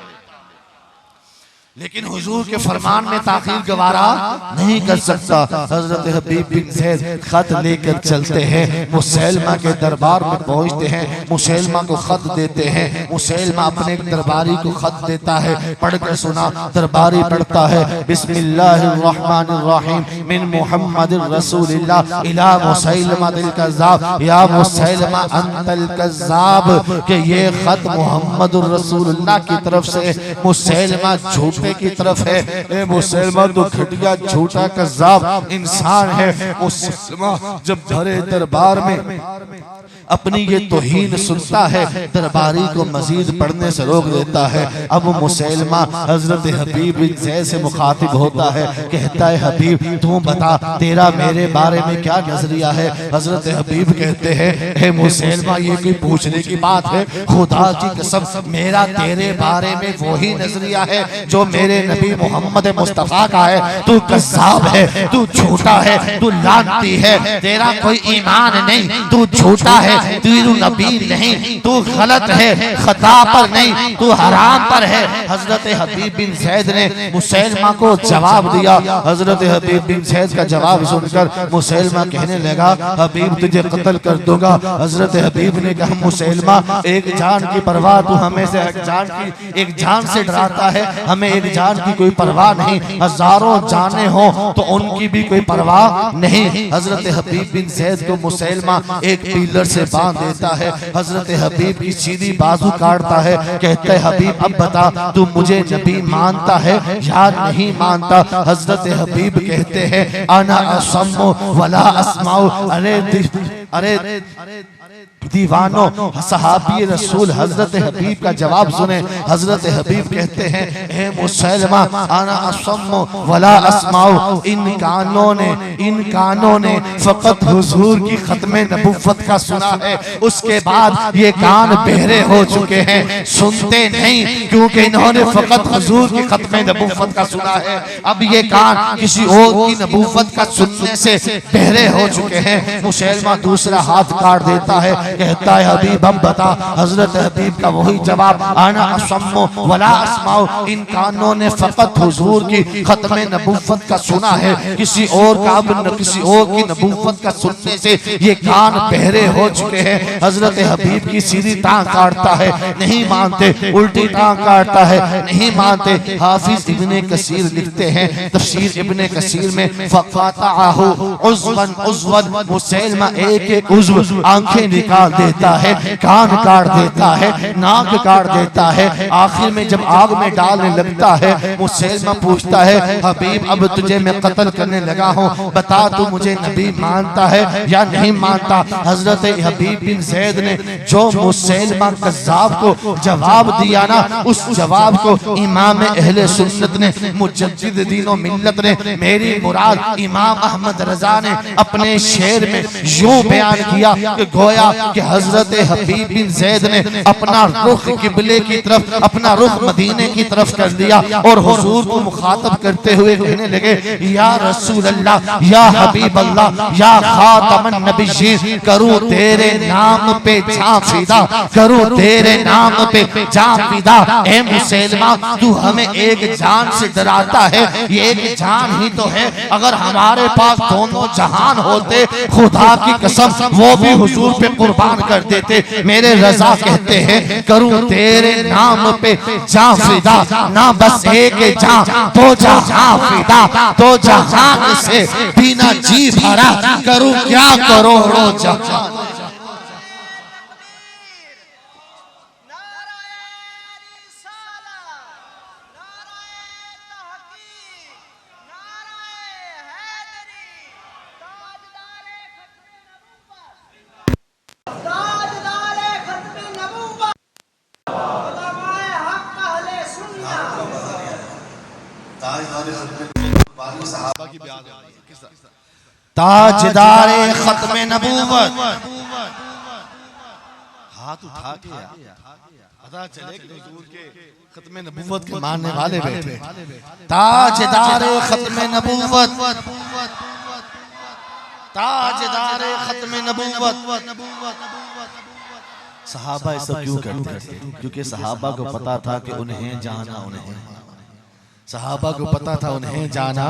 लेकिन हुजूर के फरमान में ताखीर गवारा नहीं कर सकता। हजरत हबीब बिन ज़ैद खत लेकर चलते हैं, मुसैलमा के दरबार में पहुंचते हैं, मुसैलमा को खत देते हैं। मुसैलमा अपने दरबारी को खत देता है, पढ़कर सुना। दरबारी पढ़ता है, बिस्मिल्लाहिर्रहमानिर्रहीम, मिन मुहम्मदिर रसूलिल्लाह इला मुसैलमातिल कज़्ज़ाब या मुसैलमा अंतल कज़्ज़ाब। कि ये खत मुहम्मदुर रसूलुल्लाह की तरफ से मुसैलमा झूठे की तरफ है। ए मुसैलमा तो घटिया झूठा कज़्ज़ाब इंसान है। मुसैलमा जब भरे दरबार में अपनी ये तौहीन सुनता है, दरबारी को मजीद पढ़ने से रोक देता है। अब मुसैलमा हजरत हबीब बिन ज़ैद से मुखातिब होता है, कहता है, हबीब तू बता, तेरा मेरे बारे में क्या नजरिया है? हजरत हबीब कहते हैं, हे मुसैलमा, ये कोई पूछने की बात है? खुदा की कसम, मेरा तेरे बारे में वही नजरिया है जो मेरे नबी मोहम्मद मुस्तफा का है। तू कज़्ज़ाब है, तू झूठा है, तू लानती है, तेरा कोई ईमान नहीं, तू झूठा है, तू नबी नहीं, तू गलत है, खता पर नहीं, तू हराम पर है। हजरत हबीब बिन ज़ैद ने मुसैलमा को जवाब दिया। हजरत हबीब बिन ज़ैद का जवाब सुनकर मुसैलमा कहने लगा, हबीब तुझे कत्ल कर दूंगा। हजरत हबीब ने कहा, मुसैलमा एक जान की परवाह, तू हमें से एक जान से डराता है, हमें एक जान की कोई परवाह नहीं, हजारों जाने हो तो उनकी भी कोई परवाह नहीं। हजरत हबीब बिन ज़ैद को मुसैलमा एक पिलर से बांध देता है। हजरत हबीब की सीधी बाजू काटता है। कहते हैं, हबीब अब बता, तू मुझे नबी मानता है या नहीं मानता? हजरत हबीब कहते हैं, अना असम्मु वला अस्माउ। अरे दीवानो, सहाबी रसूल हजरत हबीब का जवाब सुने। हजरत हबीब कहते हैं, हे मुसैलमा, अना असम्मु वला अस्माउ। इन कानों ने फकत हुजूर की खत्मे नबुव्वत का सुना है, उसके बाद ये कान बहरे हो चुके हैं, सुनते नहीं, क्योंकि इन्होंने फकत हुजूर की खत्मे नबुव्वत का सुना है। अब ये कान किसी और की नबुव्वत का सुनने से बहरे हो चुके हैं। मुसैलमा दूसरा हाथ काट देता है। कहता है, हबीब अब बता। हजरत हबीब का वही जवाब, अना असम्मु वला अस्माउ। इन कानों ने फकत हुजूर की खत्मे नबुव्वत का सुना है, किसी और की नबुव्वत का सुनने से ये कान बहरे हो चुके हैं। हजरत हबीब की सीधी टांग काटता है, नहीं मानते, उल्टी टांग काटता है, नहीं मानते। हाफिज इब्ने कसीर लिखते हैं, तफसीर इब्ने कसीर में, फक़ताअहु उज़वन उज़वन। मुसैलमा एक एक उज़व, आंखें निकाल देता है, कान काट देता है, नाक काट देता है। आखिर में जब आग में डालने लगता है, मुसैलमा पूछता है, हबीब अब तुझे मैं कत्ल करने लगा हूँ, बता तू मुझे नबी मानता है या नहीं मानता? हजरत हबीब बिन ज़ैद ने जो मुसैलमा कज़्ज़ाब को जवाब दिया ना, उस जवाब को इमाम अहले सुन्नत ने, मुजद्दिद दीन व मिल्लत ने, मेरी मुराद इमाम अहमद रज़ा ने अपने शेर में यूं बयान किया कि गोया कि हजरत हबीब बिन ज़ैद ने अपना रुख किबले की तरफ, अपना रुख मदीने की तरफ कर दिया और हुजूर को मुखातब करते हुए कहने लगे, या रसूल अल्लाह, या हबीब अल्लाह, या खातमन नबिय्यीन, करूं तेरे नाम पे जान फिदा, करूं तेरे नाम पे जान फिदा। ए मुसैलमा, तू हमें एक जान से डराता है, ये एक जान ही तो है। अगर हमारे पास दोनों जहान होते, खुदा की कसम वो भी हुजूर पे कुर्बान कर देते। मेरे रजा कहते हैं, करूं तेरे नाम पे जान फिदा, ना बस एक जान, तो जहां फिदा, तो जहान से बिना जी भरा, करूं क्या करोड़ों जहान। ताजदारे खत्मे नबूवत, हाथ उठा के पता चले कि हुजूर के खत्मे नबूवत के मानने वाले बैठे। ताजदारे खत्मे नबूवत, ताजदारे खत्मे नबूवत। सहाबा ऐसा क्यों करते थे? क्योंकि सहाबा को पता था कि उन्हें जाना, सहाबा को पता था उन्हें जाना,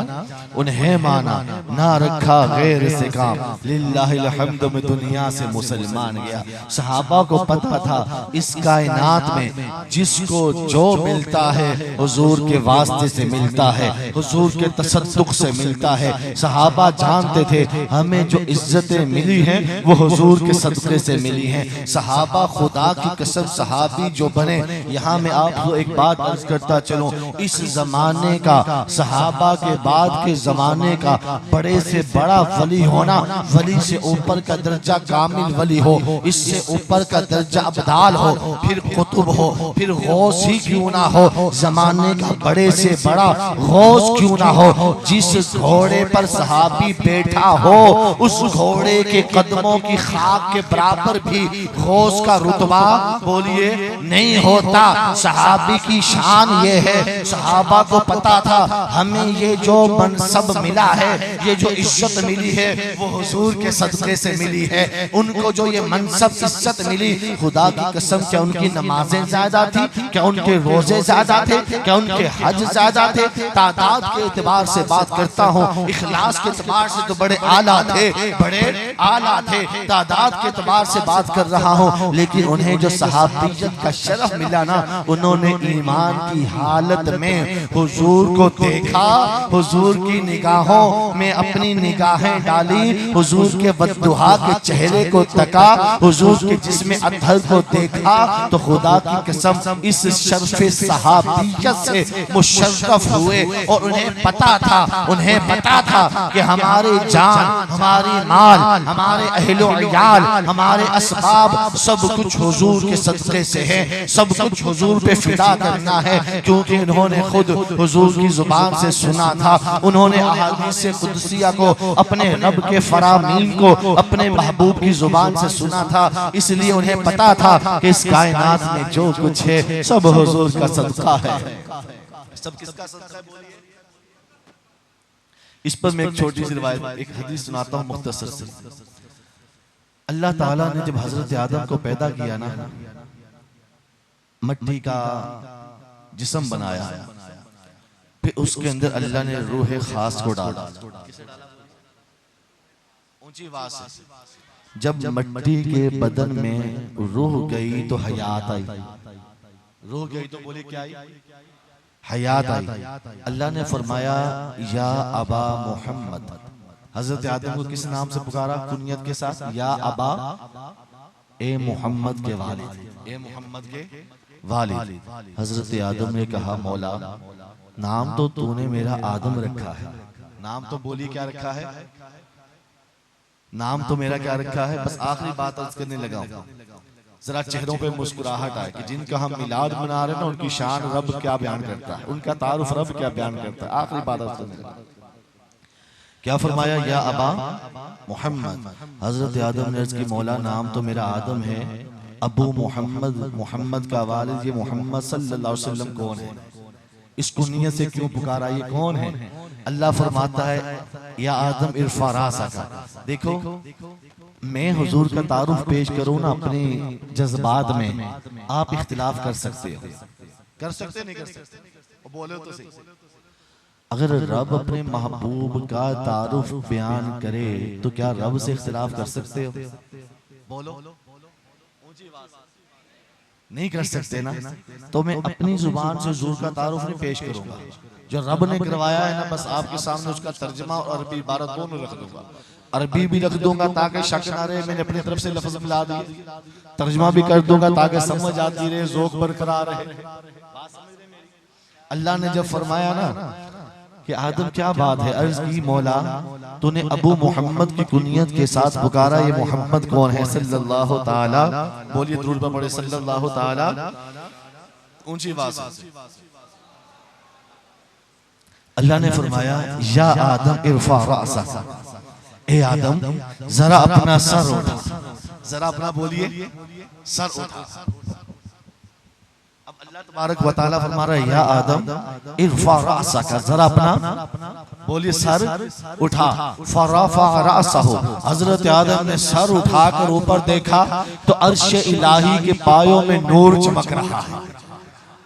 उन्हें माना, ना रखा गैर से काम, लिल्लाहिल हम्द में दुनिया से मुसलमान गया। सहाबा को पता था इस कायनात में जिसको जो मिलता है हुजूर के वास्ते से मिलता है, हुजूर के तसद्दुक से मिलता है। सहाबा जानते थे हमें जो इज्जतें मिली हैं वो हुजूर के सदक़े से मिली हैं। सहाबा खुदा की कसम सहाबी जो बने, यहाँ मैं आपको एक बात अर्ज करता चलूं, इस जमाने का, सहाबा के बाद के जमाने का बड़े से बड़ा वली होना, वली से ऊपर का दर्जा कामिल वली हो, इससे ऊपर का दर्जा अब्दाल हो, फिर कुतुब हो, फिर गौस ही क्यों ना हो, जमाने का बड़े से बड़ा गौस क्यों ना हो, जिस घोड़े पर सहाबी बैठा हो उस घोड़े के कदमों की खाक के बराबर भी गौस का रुतबा बोलिए नहीं होता। सहाबी की शान ये है, सहाबा को पता था हमें ये जो मनसब मिला है, ये जो इज्जत मिली है, वो हुजूर के सदक़े से मिली है। उनको जो ये मनसब इज्जत मिली, खुदा की कसम, क्या उनकी नमाजें ज्यादा थी, क्या उनके रोजे ज्यादा थे, क्या उनके हज ज्यादा थे? तादाद के एतबार से बात करता हूँ, इखलास के एतबार से तो बड़े आला थे, बड़े आला थे। तादाद के एतबार से बात कर रहा हूँ, लेकिन उन्हें जो सहाबियत का शरफ मिला ना, उन्होंने ईमान की हालत में हुजूर को देखा, हुजूर की निगाहों में अपनी निगाहें डाली, हुजूर के बद्दुहा के चेहरे को तका, हुजूर के जिस्म अतहर को देखा, तो खुदा की कसम इस शर्फ़े सहाबियत से मुशर्रफ हुए। और उन्हें पता था कि हमारे जान, हमारी माल, हमारे अहलो अयाल, हमारे असबाब सब कुछ हुजूर के सदक़े से है, सब कुछ हुजूर पे फिदा करना है। क्योंकि उन्होंने खुद हुजूर की जुबान से सुना था, उन्होंने अहादीस कुदसिया को, अपने रब के फरामीन को अपने महबूब की जुबान से सुना था। इसलिए उन्हें पता था कि इस कायनात में जो कुछ है सब हुजूर का सदका है। सब किसका सदका है बोलिए? इस पर मैं एक छोटी सी रिवायत, एक हदीस सुनाता हूँ मुख्तसर से। अल्लाह ताला ने जब हजरत आदम को पैदा किया ना, मिट्टी का जिस्म बनाया, फिर उसके अंदर अल्लाह ने रूह खास को डाला। ऊंची आवाज से, जब मिट्टी के बदन में रूह गई तो हयात आई। रूह गई तो बोले क्या आई? हयात आई। अल्लाह ने फरमाया या अबा मोहम्मद। हजरत आदम को किस नाम से पुकारा? कुनियत के साथ, या अबा, ए मोहम्मद के वालिद, ए मोहम्मद के वालिद। हजरत आदम ने कहा मौला, नाम तो तूने मेरा आदम रखा है, नाम तो बोली क्या रखा है, नाम तो मेरा क्या रखा है। बस आखिरी बात अर्ज करने लगा, जरा चेहरों पे मुस्कुराहट आए कि जिनका हम मिलाद मना रहे हैं ना, उनकी शान रब क्या बयान करता है, उनका तारुफ रब क्या बयान करता है। आखिरी बात अर्ज करने लगा, क्या फरमाया? या अबा मोहम्मद। हजरत आदम ने अर्ज की मौला, नाम तो मेरा आदम है, अबू मोहम्मद, मोहम्मद का वालिद, ये मोहम्मद सल्लल्लाहु अलैहि वसल्लम कौन है? इस कुनियत से क्यों पुकारा, ये कौन है? अल्लाह फरमाता है या आदम इरफा रासा। देखो, मैं हुजूर का तारुफ पेश करूं ना अपने जज्बात में, आप इख्तिलाफ कर सकते हो, कर सकते नहीं कर सकते, बोले तो सही। अगर रब अपने महबूब का तारुफ बयान करे तो क्या रब से इख्तिलाफ कर सकते हो? बोलो, नहीं कर सकते ना। तो मैं अपनी जुबान से हुजूर का तारुफ नहीं पेश करूंगा, जो रब ने करवाया है ना, बस आपके सामने उसका तर्जुमा और अरबी इबारत दोनों रख दूंगा। अरबी भी रख दूंगा ताकि शक ना रहे मैंने अपनी तरफ से लफ्ज मिला दिए, तर्जुमा भी कर दूंगा ताकि समझ आती रहे, ज़ौक़ बरकरार रहे। अल्लाह ने जब फरमाया ना कि आदम क्या बात है, अर्ज की मौला तूने अबू मोहम्मद की कुनियत के साथ पुकारा, ये मोहम्मद कौन है? सल्लल्लाहु ताला, बोलिए दुरूद पर पढ़े, सल्लल्लाहु ताला, ऊंची आवाज से। अल्लाह ने फरमाया या आदम इरफा रासा, ए आदम जरा अपना सर उठा, जरा अपना बोलिए सर उठा। अब अल्लाह तबारक व तआला फरमा रहा है या आदम इरफा रासा का, जरा अपना बोलिए सर उठा। फरफा रासहु, हजरत आदम ने सर उठाकर ऊपर देखा तो अर्श इलाही के पायों में नूर चमक रहा है,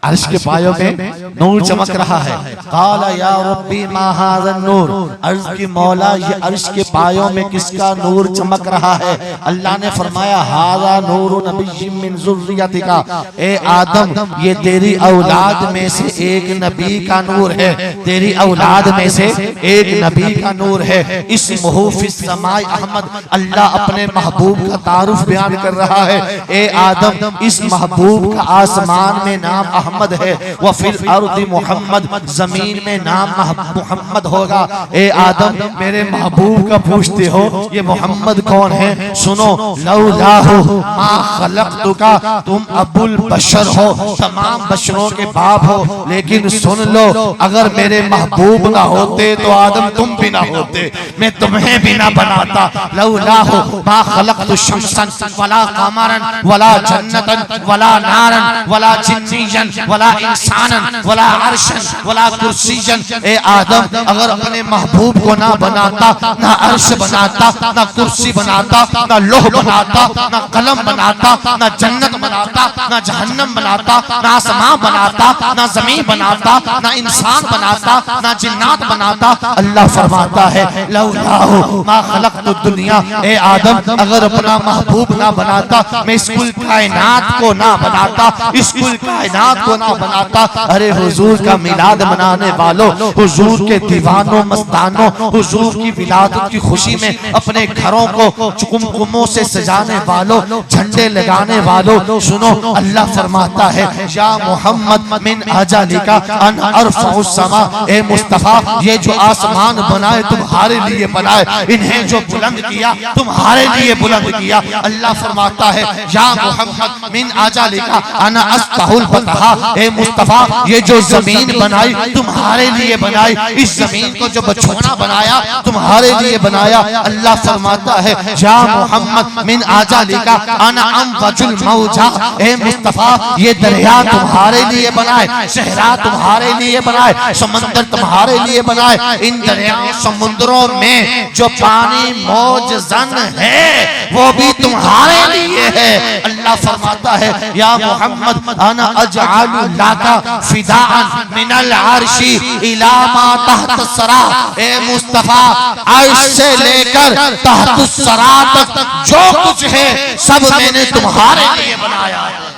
अर्श के पायों में नूर चमक रहा है। काला या रब्बी मा हाज़ा नूर, अर्श की मौला ये अर्श के पायों में किसका नूर चमक रहा है? अल्लाह ने फरमाया हाज़ा नूरु नबिय्यिम मिन ज़ुर्रियतिका, ए आदम ये तेरी औलाद में से एक नबी का नूर है, तेरी औलाद में से एक नबी का नूर है। इस महूफ़िस समाई अहमद अल्लाह अपने महबूब का तारुफ बयान कर रहा है। ए आदम इस महबूब का आसमान में नाम है, वह फिल अर्दी मोहम्मद, जमीन में नाम मोहम्मद होगा। ए आदम मेरे महबूब का पूछते हो ये मोहम्मद कौन है? सुनो, लौलाहु मा खलक़तुका, तुम अबुल बशर हो, तमाम बशरों के बाप हो, लेकिन सुन लो अगर मेरे महबूब ना होते तो आदम तुम भी ना होते, मैं तुम्हें भी ना बनाता। लौलाहु मा खलक़तु शम्सन वला कमरन वला जन्नतन वला नारन वला जिन्नियन वला इंसानन वला अर्शन वला कुर्सियन। ए आदम अगर अपने महबूब को ना बनाता, ना अर्श बनाता, ना कुर्सी बनाता, ना लोह बनाता, ना कलम बनाता, ना जन्नत बनाता, ना जहन्नम बनाता, ना आसमां बनाता, ना जमीन बनाता, ना इंसान बनाता, ना जिन्नात बनाता, अल्लाह फरमाता है लौलाहु मा खलक़तुद दुनिया। ए आदम अगर अपना महबूब ना बनाता, मैं इस कुल कायनात को ना बनाता, इस कुल कायनात को ना बनाता। अरे हुजूर का मिलाद मनाने वालों, हुजूर के दीवानों मस्तानों, हुजूर की विलादत की खुशी में अपने घरों को कुमकुमों से सजाने वालों, झंडे लगाने वालों, सुनो अल्लाह फरमाता है या मोहम्मद मिन अजालिका अन अरफउस समा। ए मुस्तफा ये जो आसमान बनाए तुम्हारे लिए बनाए, इन्हें जो बुलंद किया तुम्हारे लिए बुलंद किया। अल्लाह फरमाता है या मोहम्मद मिन अजालिका अन अस्ताहुल फतहा। ए मुस्तफा ये जो जमीन बनाई तुम्हारे लिए बनाई, इस जमीन को जो बछौना बनाया तुम्हारे लिए बनाया। अल्लाह फरमाता है या मोहम्मद मिन अजालिका अन अमवजुल मौजा। ए मुस्तफा ये दरिया तुम्हारे लिए बनाए, सहरा तुम्हारे लिए बनाए, समंदर तुम्हारे लिए बनाए। इन दरिया समुद्रों में जो पानी मौज जन है वो भी तुम्हारे लिए है। अल्लाह फरमाता है या मोहम्मद अना अजअलु लाका फिदाअन मिनल अर्शी इला मा तहत सरा। ए मुस्तफा अर्श से लेकर तहत सरा तक जो कुछ है सब मैंने तुम्हारे लिए बनाया है।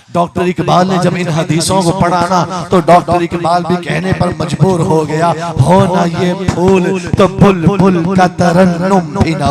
डॉक्टर इकबाल ने जब इन हदीसों को पढ़ा ना, तो डॉक्टर इकबाल भी कहने पर मजबूर हो गया, हो ना ये फूल तो बुलबुल का तरन्नुम भी ना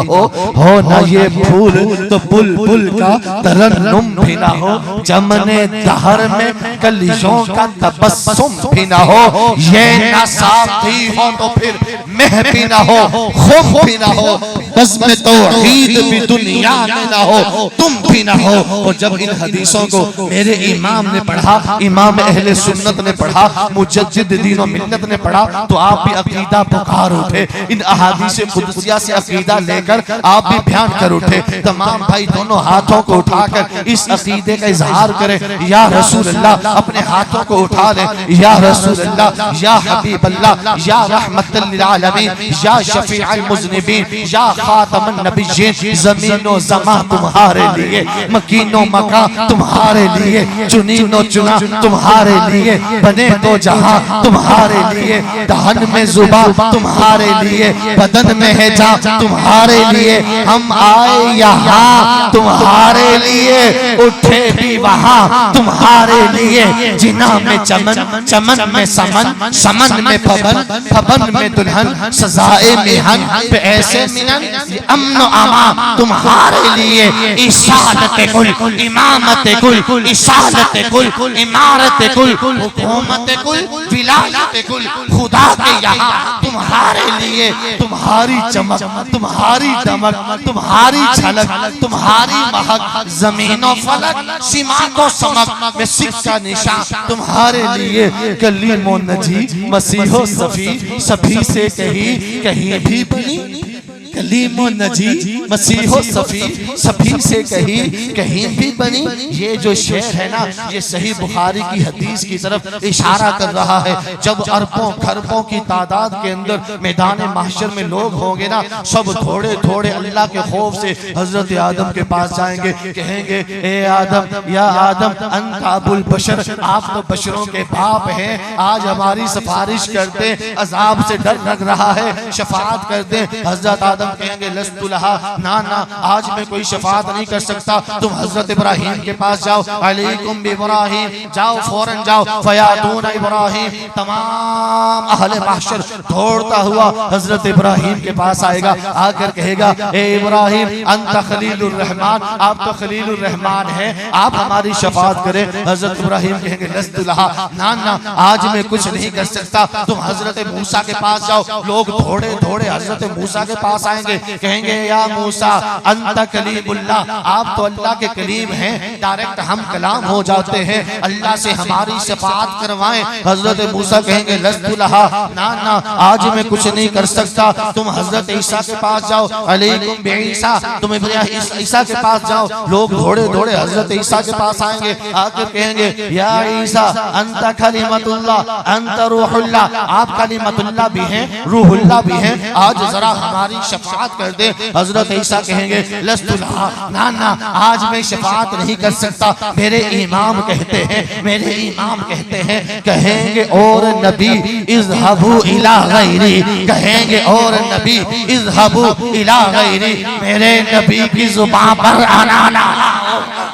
हो ना ये फूल तो बुलबुल का तरन्नुम भी ना हो, जमने दहर में कलियों का तबस्सुम भी ना हो, ये ना साथी हो तो फिर मेह भी ना हो, खुम भी ना हो, बज़्म तौहीद भी दुनिया में ना हो, तुम भी ना हो। और जब इन हदीसों को मेरे इमाम ने पढ़ा, इमाम अहले सुन्नत ने पढ़ा, मुजद्दिद दीन व मिल्लत ने पढ़ा, तो आप भी अकीदा पुकार उठे। इन अहादीस कुदसिया से अकीदा लेकर आप भी बयान कर उठे। तमाम भाई दोनों हाथों को उठाकर इस अकीदे का इजहार करें। या रसूल अल्लाह अपने हाथों को उठा ले, या रसूल अल्लाह, या हबीब अल्लाह, या रहमतल लिल आलमीन, या शफीउल मुज़निबीन, या खातमुन नबिय्यीन। ज़मीनो ज़मा तुम्हारे लिए, मकीनो मका तुम्हारे लिए, चुनीनो चुना तुम्हारे लिए, बने तो जहां तुम्हारे लिए, दहन में जुबा तुम्हारे लिए, बदन में है जा तुम्हारे लिए। हम आए यहाँ तुम्हारे लिए, उठे भी वहाँ तुम्हारे लिए। जिना में चमन, चमन में समन, समन में फबन, फबन में दुल्हन, सजाए मिहन पे ऐसे मिलन, अमन अमा तुम्हारे लिए। इशारत कुल, इमामत कुल, इशारत कुल, इमारत कुल, हुकूमत कुल, विलायत कुल, खुदा के यहाँ तुम्हारे लिए। तुम्हारी चमक, तुम्हारी दमक, तुम्हारी झलक, तुम्हारी महक, जमीनों फलक, सीमातों समक में सिक्का निशान तुम्हारे लिए। कलीमो नजी मसीहो सफी, सभी से कहीं कहीं भी बनी। कलीमो नजी मसीहो सफी, सभी से कहीं कहीं भी बनी। ये जो शेर है ना, ये सही बुखारी की हदीस की तरफ इशारा कर रहा है। जब अरबों खरबों की तादाद के अंदर मैदान महशर में लोग होंगे ना, सब थोड़े थोड़े अल्लाह के खौफ से हजरत आदम के पास जाएंगे, कहेंगे ए आदम, या आदम अंत अबुल बशर, आप तो बशरों के बाप हैं, आज हमारी सिफारिश करते, अजाब से डर लग रहा है, शफाअत कर दे। हजरत आदम कहेंगे लस्तु लहा, ना ना आज मैं कोई शफाअत नहीं कर सकता, तुम हजरत इब्राहिम के पास जाओ, अलैकुम बिइब्राहिम, जाओ फौरन जाओ, फयातून इब्राहिम। तमाम अहले महशर दौड़ता हुआ हजरत इब्राहिम के पास आएगा, आकर कहेगा ए इब्राहिम अंत खलीलुर रहमान, आप तो खलीलुर रहमान हैं, आप हमारी शफाअत करें। हजरत इब्राहिम कहेंगे लस्तु लहा, ना ना आज मैं कुछ नहीं कर सकता, तुम हजरत मूसा के पास जाओ। लोग थोड़े थोड़े हजरत मूसा के पास आएंगे, कहेंगे या मूसा अंत कलीमुल्लाह, आप तो अल्लाह के कलीम हैं, डायरेक्ट हम कलाम हो जाते हैं, अल्लाह से हमारी शफाअत करवाएं। हजरत मूसा कहेंगे लस्तु लहा, ना ना आज मैं कुछ नहीं कर सकता, तुम हजरत ईसा के पास जाओ, अलैकुम बिईसा, तुम ईसा के पास जाओ। लोग दौड़े दौड़े हजरत ईसा के पास आएंगे, आकर कहेंगे या ईसा अंत कलिमतुल्लाह अंत रूहुल्लाह, आप कलिमतुल्लाह भी हैं रूहुल्लाह भी हैं, आज जरा हमारी शफाअत कर दे। हजरत ईसा कहेंगे लस्तु लहा, ना ना आज मैं शफाअत नहीं कर सकता, मेरे इमाम कहते हैं, मेरे इमाम कहते हैं। कहेंगे और नबी इज़हबू इला गैरी, कहेंगे और नबी इज़हबू इला गैरी, मेरे नबी की जुबान पर आना लहा होगा,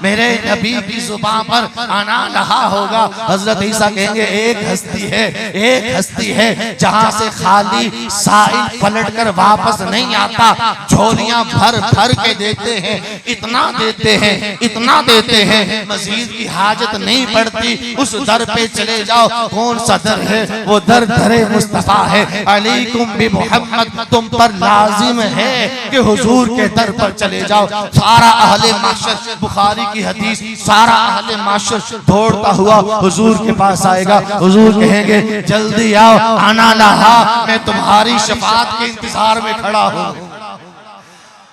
मेरे नबी की जुबान पर आना लहा होगा। हजरत ईसा कहेंगे एक हस्ती है, एक हस्ती है जहां से खाली साइल पलट कर वापस नहीं आता, झोलियां भर भर के देते हैं, इतना देते हैं, इतना देते हैं, मजीद की हाजत नहीं पड़ती। उस दर पे चले जाओ, कौन सा दर है वो दर दरे मुस्तफा है। अलैकुम बि मोहम्मद, तुम पर लाजिम है कि हुजूर के दर पर चले जाओ। सारा अहले माशर, बुखारी की हदीस, सारा अहले माशर दौड़ता हुआ हुजूर के पास आएगा। हुजूर कहेंगे जल्दी आओ, आना लहा, मैं तुम्हारी शफाअत के इंतजार में खड़ा हूँ।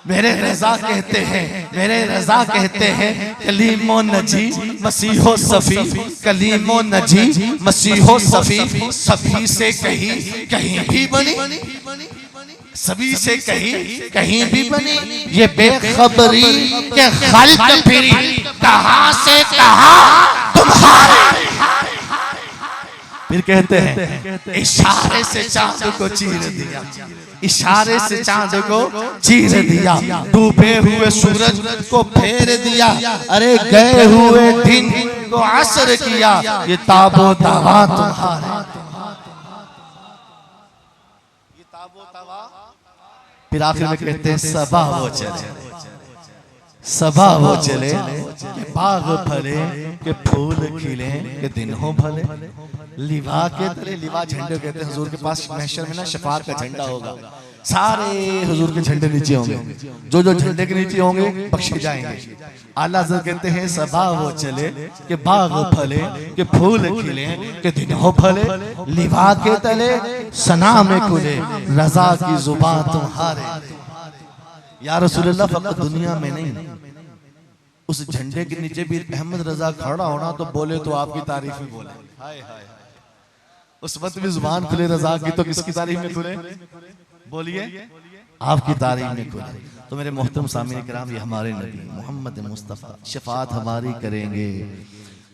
मेरे रजा कहते हैं, मेरे रजा कहते हैं कलीमो नजी मसीहो सफी, कलीमो नजी मसीहो सफी, सफी से कहीं भी बनी, सभी से कहीं भी बनी, ये बेखबरी के खल्क फिरी, कहां से कहां तुम्हारे। फिर कहते हैं इशारे से चांद को चीर दिया, इशारे से चांद को चीर दिया, डूबे हुए सूरज को फेर दिया, अरे गए हुए दिन को असर किया, ये ताबो तवा तुम्हारे। फिर आखिर में कहते हैं सबा वो चले, सबा वो चले कि बाग फले, कि फूल खिले, कि दिन हो भले, लिवा के तले, लिवा झंडे कहते हैं। हुजूर के पास महशर में ना शफाअत का झंडा होगा, सारे हुजूर के झंडे नीचे होंगे, जो जो झंडे के नीचे होंगे बख्शे जाएंगे। आला हज़रत कहते हैं सबा वो चले कि बाग फले, कि फूल खिले, कि दिन हो भले, लिवा के तले सना में खुले, रजा की जुबान तुम्हारे। या रसूलुल्लाह फकत दुनिया में नहीं, उस झंडे के नीचे भी अहमद रजा खड़ा होना तो बोले तो आपकी तारीफ में बोले, हाय हाय, उस वक्त भी जुबान खुले रजा की, तो किसकी तारीफ में खुले, बोलिए आपकी तारीफ में खुले। तो मेरे मोहतरम सामीन किराम, ये हमारे नबी मोहम्मद मुस्तफ़ा शफाअत हमारी करेंगे,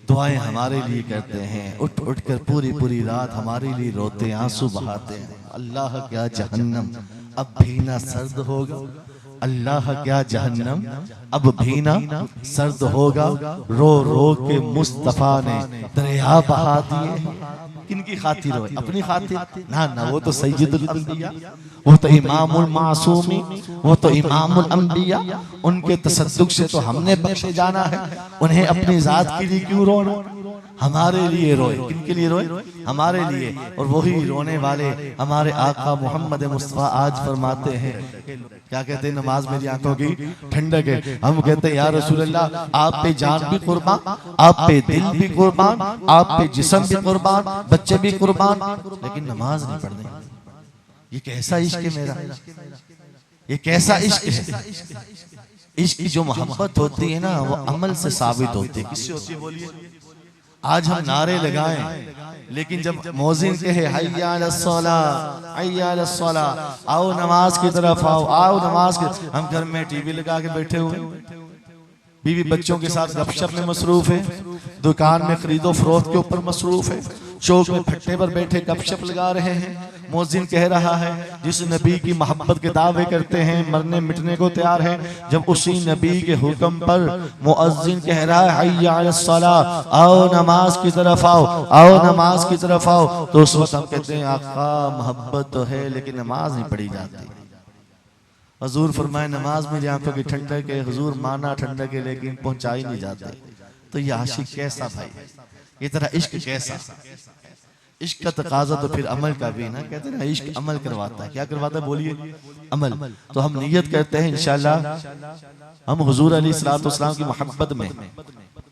दुआएं हमारे लिए करते हैं, उठ उठ कर पूरी पूरी रात हमारे लिए रोते हैं, आंसू बहाते हैं। अल्लाह क्या जहन्नम अब भी ना सर्द होगा, अल्लाह क्या जहन्नम अब भी ना सर्द होगा, रो रो के मुस्तफ़ा ने दरिया बहा दिए। किनकी खातिर हो? अपनी खातिर ना ना, वो तो सैयदुल अंबिया, वो तो इमामुल मासूमी, वो तो इमामुल अंबिया, उनके तसद्दुक से तो हमने बख्शे जाना है। उन्हें अपनी जात के लिए क्यों रोना, हमारे लिए रोए। किनके लिए रोए? हमारे लिए। और वही रोने वाले हमारे आका मोहम्मद मुस्तफ़ा आज फरमाते हैं, क्या कहते हैं, नमाज मेरी आंखों की ठंडक है। हम कहते हैं या रसूल अल्लाह, आप पे जान भी कुर्बान, आप पे दिल भी कुर्बान, आप पे जिस्म भी कुर्बान, बच्चे भी कुर्बान, लेकिन नमाज नहीं पढ़नी। ये कैसा इश्क है मेरा, ये कैसा इश्क है। इश्क की जो मोहब्बत होती है ना, वो अमल से साबित होती है। किससे होती है बोलिए? आज हम नारे लगाएं, लेकिन जब मौज़िन कहे हय्या अलस्सलाह, हय्या अलस्सलाह, आओ नमाज की तरफ आओ, आओ नमाज की, हम घर में टीवी लगा के बैठे हुए, बीवी बच्चों के साथ गपशप में मसरूफ है, दुकान में खरीदो फरोख्त के ऊपर मसरूफ है, चौक में फट्टे पर बैठे गपशप लगा रहे हैं। मौज़िन कह रहा है, जिस नबी की मोहब्बत के दावे करते हैं, मरने मिटने को तैयार हैं, जब उसी नबी के हुक्म पर मुअज्जिन कह रहा है हय्या अलस्सलाह, आओ नमाज की तरफ आओ, आओ नमाज की तरफ आओ, तो उस वक्त हम कहते हैं आका मोहब्बत तो है लेकिन नमाज नहीं पढ़ी जाती। हुजूर फरमाए नमाज मेरी आंखों की ठंडक है, हुजूर माना ठंडक है लेकिन पहुंचाई नहीं जाती। तो ये आशिक कैसा भाई, ये तेरा इश्क कैसा, इश्क का तकाजा तो फिर अमल का भी ना, कहते हैं ना इश्क अमल करवाता है। क्या करवाता है बोलिए? अमल। तो हम नियत करते हैं इंशाअल्लाह हम हुजूर अलैहिस्सलाम की मोहब्बत में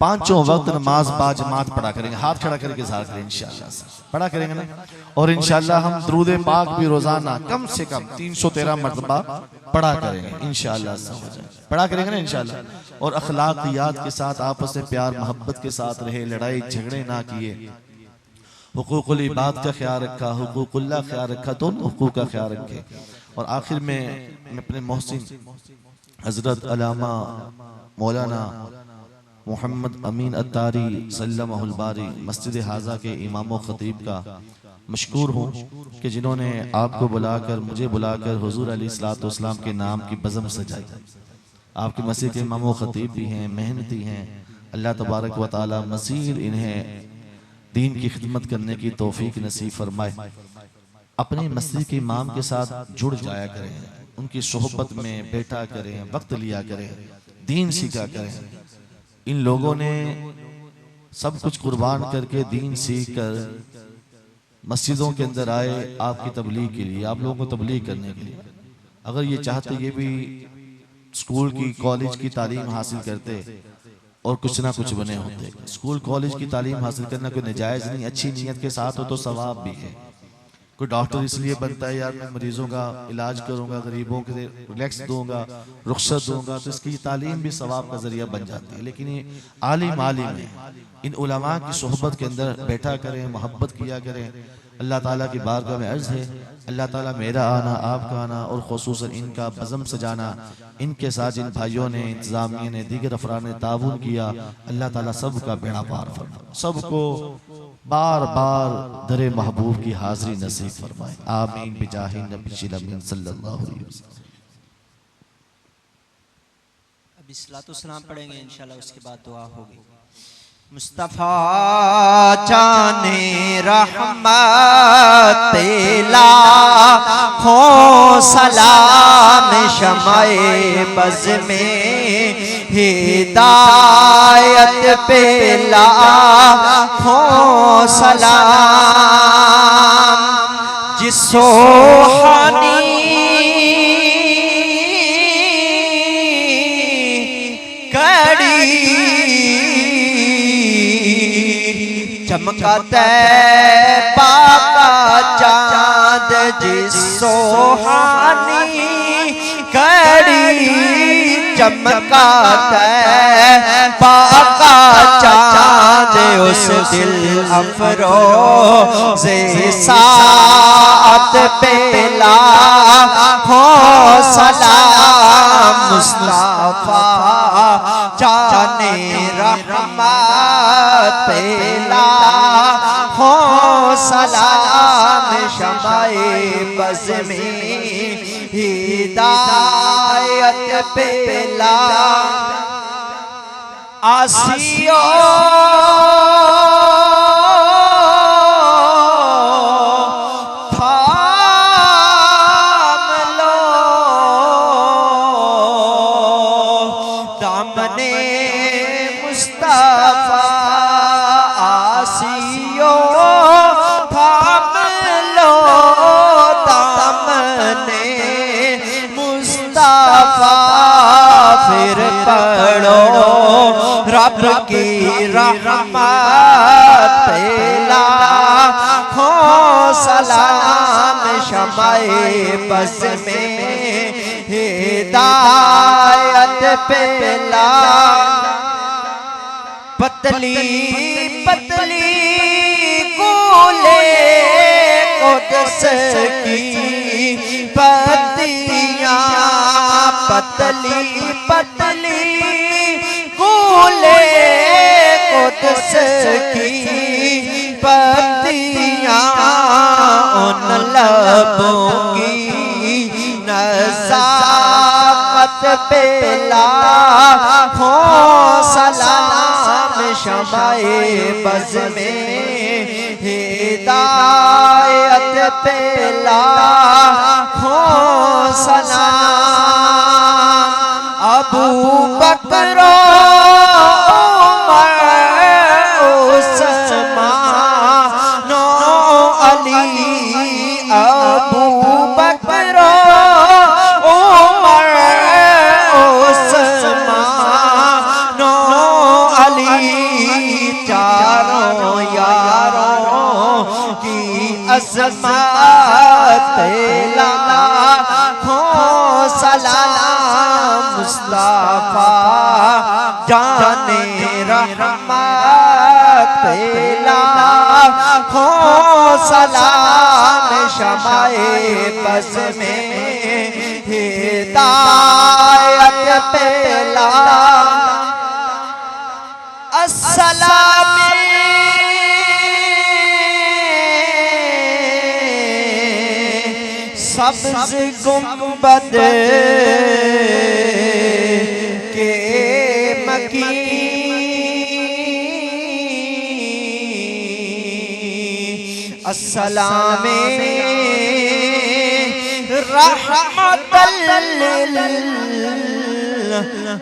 पांचों वक्त नमाज बाजमात पढ़ा करेंगे। हाथ खड़ा करके इज़हार करें इंशाअल्लाह पढ़ा करेंगे ना। और इंशाअल्लाह हम दुरूद पाक भी रोजाना कम से कम 313 मरतबा पढ़ा करेंगे इंशाअल्लाह। पढ़ा करेंगे ना इंशाअल्लाह। और अखलाकियात के साथ आपस में प्यार मोहब्बत के साथ रहे, लड़ाई झगड़े ना किए, हुकूकुल इबाद का ख्याल रखा, हुकूकुल्लाह ख्याल रखा, दोनों हुकूक का ख्याल रखे। और आखिर में मैं अपने मोहसिन हजरत अल्लामा मौलाना मोहम्मद अमीन अत्तारी सल्लल्लाहु बारी मस्जिद हाजा के इमाम व खतीब का मशकूर हूँ कि जिन्होंने आपको बुलाकर मुझे बुलाकर हुजूर अलैहिस्सलाम के नाम की बज़म सजाई। आपकी मस्जिद के इमाम व खतीब भी हैं, मेहनती हैं। अल्लाह तबारक व तआला मज़ीद इन्हें दीन की खिदमत करने की तौफीक नसीब फरमाए। अपने मस्जिद के इमाम के साथ जुड़ जाया करें, उनकी सोहबत में बैठा करें, वक्त लिया करें, दीन सीखा करें। इन लोगों ने सब कुछ कुर्बान करके दीन सीख कर मस्जिदों के अंदर आए आपकी तबलीग के लिए, आप लोगों को तबलीग करने के लिए। अगर ये चाहते ये भी स्कूल की कॉलेज की तालीम हासिल करते और कुछ ना कुछ बने होते। स्कूल कॉलेज की तालीम हासिल करना कोई नजायज़ नहीं, अच्छी नीयत के साथ हो तो सवाब भी है। कोई डॉक्टर इसलिए बनता है यार मैं मरीजों का इलाज करूंगा, गरीबों के रिलैक्स दूंगा, रुख्सत दूंगा, तो इसकी तालीम भी सवाब का जरिया बन जाती है। लेकिन ये आलिम है, इन उलमा की सोहबत के अंदर बैठा करें, मोहब्बत किया करें। अल्लाह ताला की बारगाह में अर्ज़ है, अल्लाह ताला मेरा आना, आपका आना और खुसूसन इनका बज़म सजाना, इनके साथ जिन भाइयों ने, इंतज़ामिया ने, दीगर अफराद ने ताउन किया, अल्लाह ताला सबका बेड़ा पार फरमाए, सबको बार बार दरे महबूब की हाज़री नसीब फरमाए। आमीन बिजाहि नबी सल्लल्लाहु अलैहि वसल्लम। अब सलातो सलाम पढ़ेंगे इंशाल्लाह, उसके बाद दुआ होगी। मुस्तफ़ा जाने रहमत लाखों सलाम शमाए बज़ में हिदायत पे लाखों सलाम। जिस सोहानी चमकाता पाका चाँद, जिस सोहानी कड़ी चमकाता पाका चाँद, उस दिल अफरोज़े सात पे लाखों सलाम। मुस्तफ़ा जाने रहमत पे लाखों सलाम शमाए बज़ में हिदायत पे आसियो थाम लो दामने मुस्तफ़ा, आसियो थाम लो दामने मुस्तफ़ा। फिर पढ़ो रब की रहमत पे लाखों सलाम शमाए बज़ में हिदायत पे पतली पतली कूले क़ुद्स की पत्तियाँ, पतली पतली कूले क़ुद्स की पत्तियाँ, उन लबों की नज़ाकत पे लाखों सलाम शमाए बज़ में हिदायत पे लाखों सलाम। अबू बकर उमर उस्मान अज़मत पे लाखों सलाम मुस्तफा जाने रहमत पे लाखों सलाम शमाए बस में हिदायत पे अस्सलाम सब्ज़ गुंबद के मकीन अस्सलाम रहमतल लिल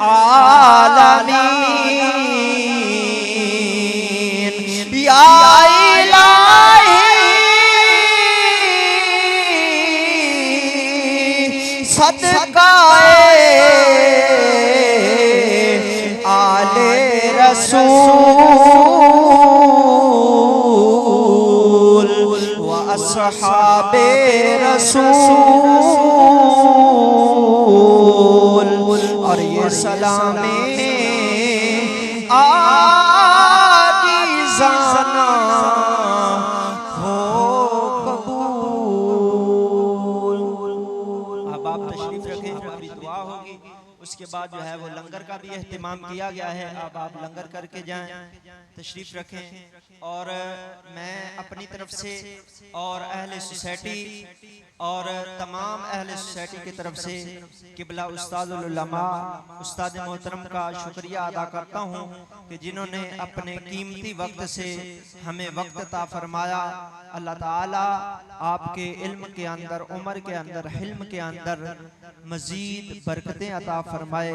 आलमीन या इलाही सदकाए आले रसूल व अस्हाबे रसूल और ये सलामे आजीज़ाना हो कबूल। अब आप तशरीफ रखें, अभी दुआ होगी, उसके बाद जो है वो लंगर का भी एहतिमाम किया गया है। अब आप लंगर करके जाएं, तशरीफ रखें। और मैं अपनी तरफ से और अहले सोसाइटी और तमाम अहले सोसाइटी की तरफ से किबला उस्तादुल उलमा उस्ताद मोहतरम का शुक्रिया अदा करता हूँ कि जिन्होंने अपने कीमती वक्त से हमें वक्त अता फरमाया। अल्लाह ताला आपके इल्म के अंदर, उम्र के अंदर, हिल्म के अंदर मजीद बरकतें अता फरमाए।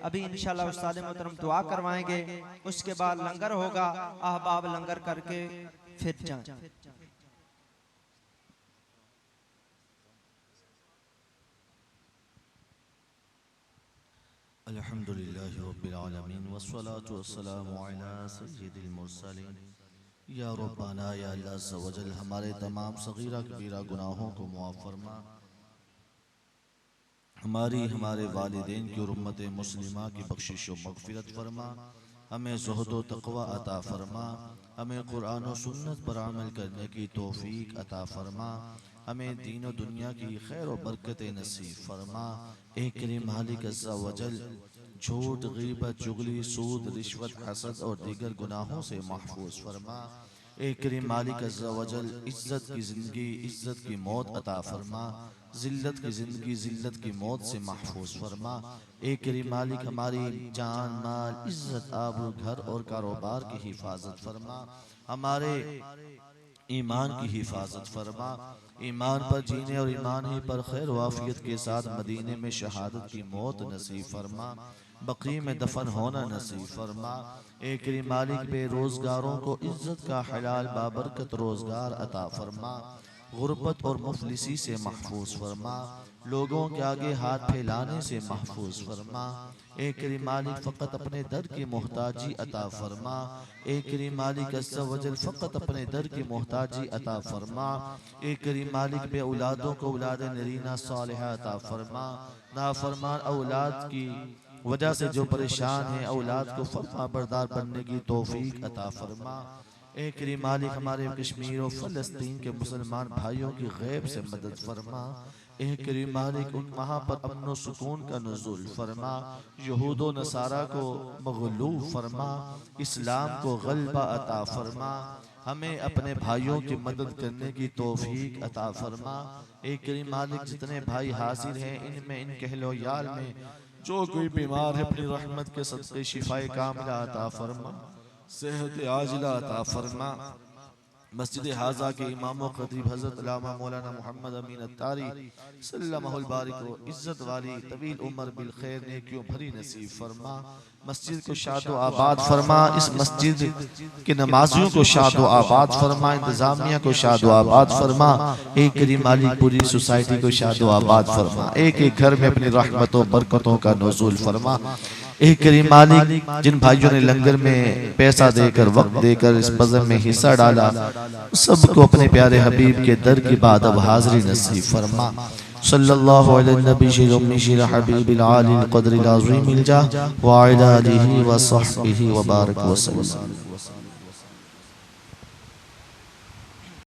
अभी इंशाल्लाह उस्ताद मोहतरम दुआ करवाएंगे, उसके बाद लंगर होगा। अहबाब लंगर करके फिर जाएं। अल्हम्दुलिल्लाहि रब्बिल आलमीन वस्सलातु वस्सलामु अला सय्यिदिल मुरसलीन। या रब्बाना या अल्लाह अज़्ज़ व जल हमारे तमाम सगीरा कबीरा गुनाहों को मुआफ़ फरमा, हमारे वालिदैन की और उम्मत मुस्लिमा की बख्शिश व मग़फ़िरत फरमा, हमें ज़ुहद व तक़वा अता फरमा, हमें कुरान और सुन्नत पर अमल करने की तौफ़ीक अता फरमा, हमें दीन और दुनिया की खैर और बरकत नसीब फरमा। एक करीम मालिक अज़्ज़ व जल झूठ, ग़ीबत, चुगली, सूद, रिश्वत, हसद और दीगर गुनाहों से महफूज फरमा। एक करीम मालिक अज़्ज़ व जल इज़्ज़त की ज़िंदगी, इज़्ज़त की मौत अता फरमा, ज़िल्लत की ज़िंदगी, ज़िल्लत की मौत से महफूज फरमा। एक करीम मालिक हमारी जान, माल, इज़्ज़त, आबरू, घर और कारोबार की हिफाजत फरमा, हमारे ईमान की हिफाजत फरमा, ईमान पर जीने और ईमान ही पर खैर वाफियत के साथ मदीने में शहादत की मौत नसीब फरमा, बक़ी में दफन होना नसीब फरमा। एक करीम मालिक बेरोज़गारों को इज़्ज़त का हलाल बाबरकत रोज़गार अता फरमा, गुर्बत और मुफलिसी से महफूज फरमा, लोगों के आगे हाथ फैलाने से महफूज फरमा। एक करीम मालिक फ़कत अपने दर की मोहताजी अता फरमा, एक करीम मालिक अज़्ज़ व जल फ़कत अपने दर की मोहताजी अता फरमा। एक करीम मालिक बे औलादों को औलाद नरीना सालिहा अता फरमा, नाफरमान औलाद की वजह से जो परेशान है औलाद को फरमा बरदार बनने की तौफीक अता फरमा। एक करीम मालिक हमारे कश्मीर और फ़लस्तीन के मुसलमान भाइयों की गैब से मदद फरमा। एक करीम मालिक उन वहाँ पर अमन व सुकून का नुज़ूल फरमा, यहूद व नसारा को मग़लूब फरमा, इस्लाम को गलबा अता फरमा, हमें अपने भाइयों की मदद करने की तौफीक अता फरमा। एक करीम मालिक जितने भाई हाजिर हैं इनमें, इन कहलो याल में जो कोई बीमार है अपनी रहमत के सदक़े शिफाए कामिला अता फरमा, सेहत आजिला अता फरमा। मस्जिद हाजा के इमाम व खतीब हज़रत अल्लामा मौलाना मोहम्मद अमीन अत्तारी सल्लल्लाहुल बारिक को इज़्ज़त वाली तवील उम्र बिल खैर नेकियों भरी नसीब फरमा। मस्जिद को शादो आबाद फरमा, इस मस्जिद के नमाजियों को शादो आबाद फरमा, इंतजामिया को शादो आबाद फरमा। एक करीम मालिक पूरी सोसाइटी को शादो आबाद फरमा, एक एक घर में अपनी रहमतों बरकतों का नुज़ूल फरमा। एक करीम मालिक, जिन भाइयों ने लंगर में पैसा देकर वक्त देकर इस बज़म में हिस्सा डाला, सबको अपने प्यारे हबीब के दर की बाद अब हाज़री नसीब फरमा। सल्लल्लाहु अलैहि नबी उम्मी शिर हबीबिल आलिल क़द्रिल अज़ीमिल जाह व अला आलिहि व सहबिहि व बारक व सल्लम।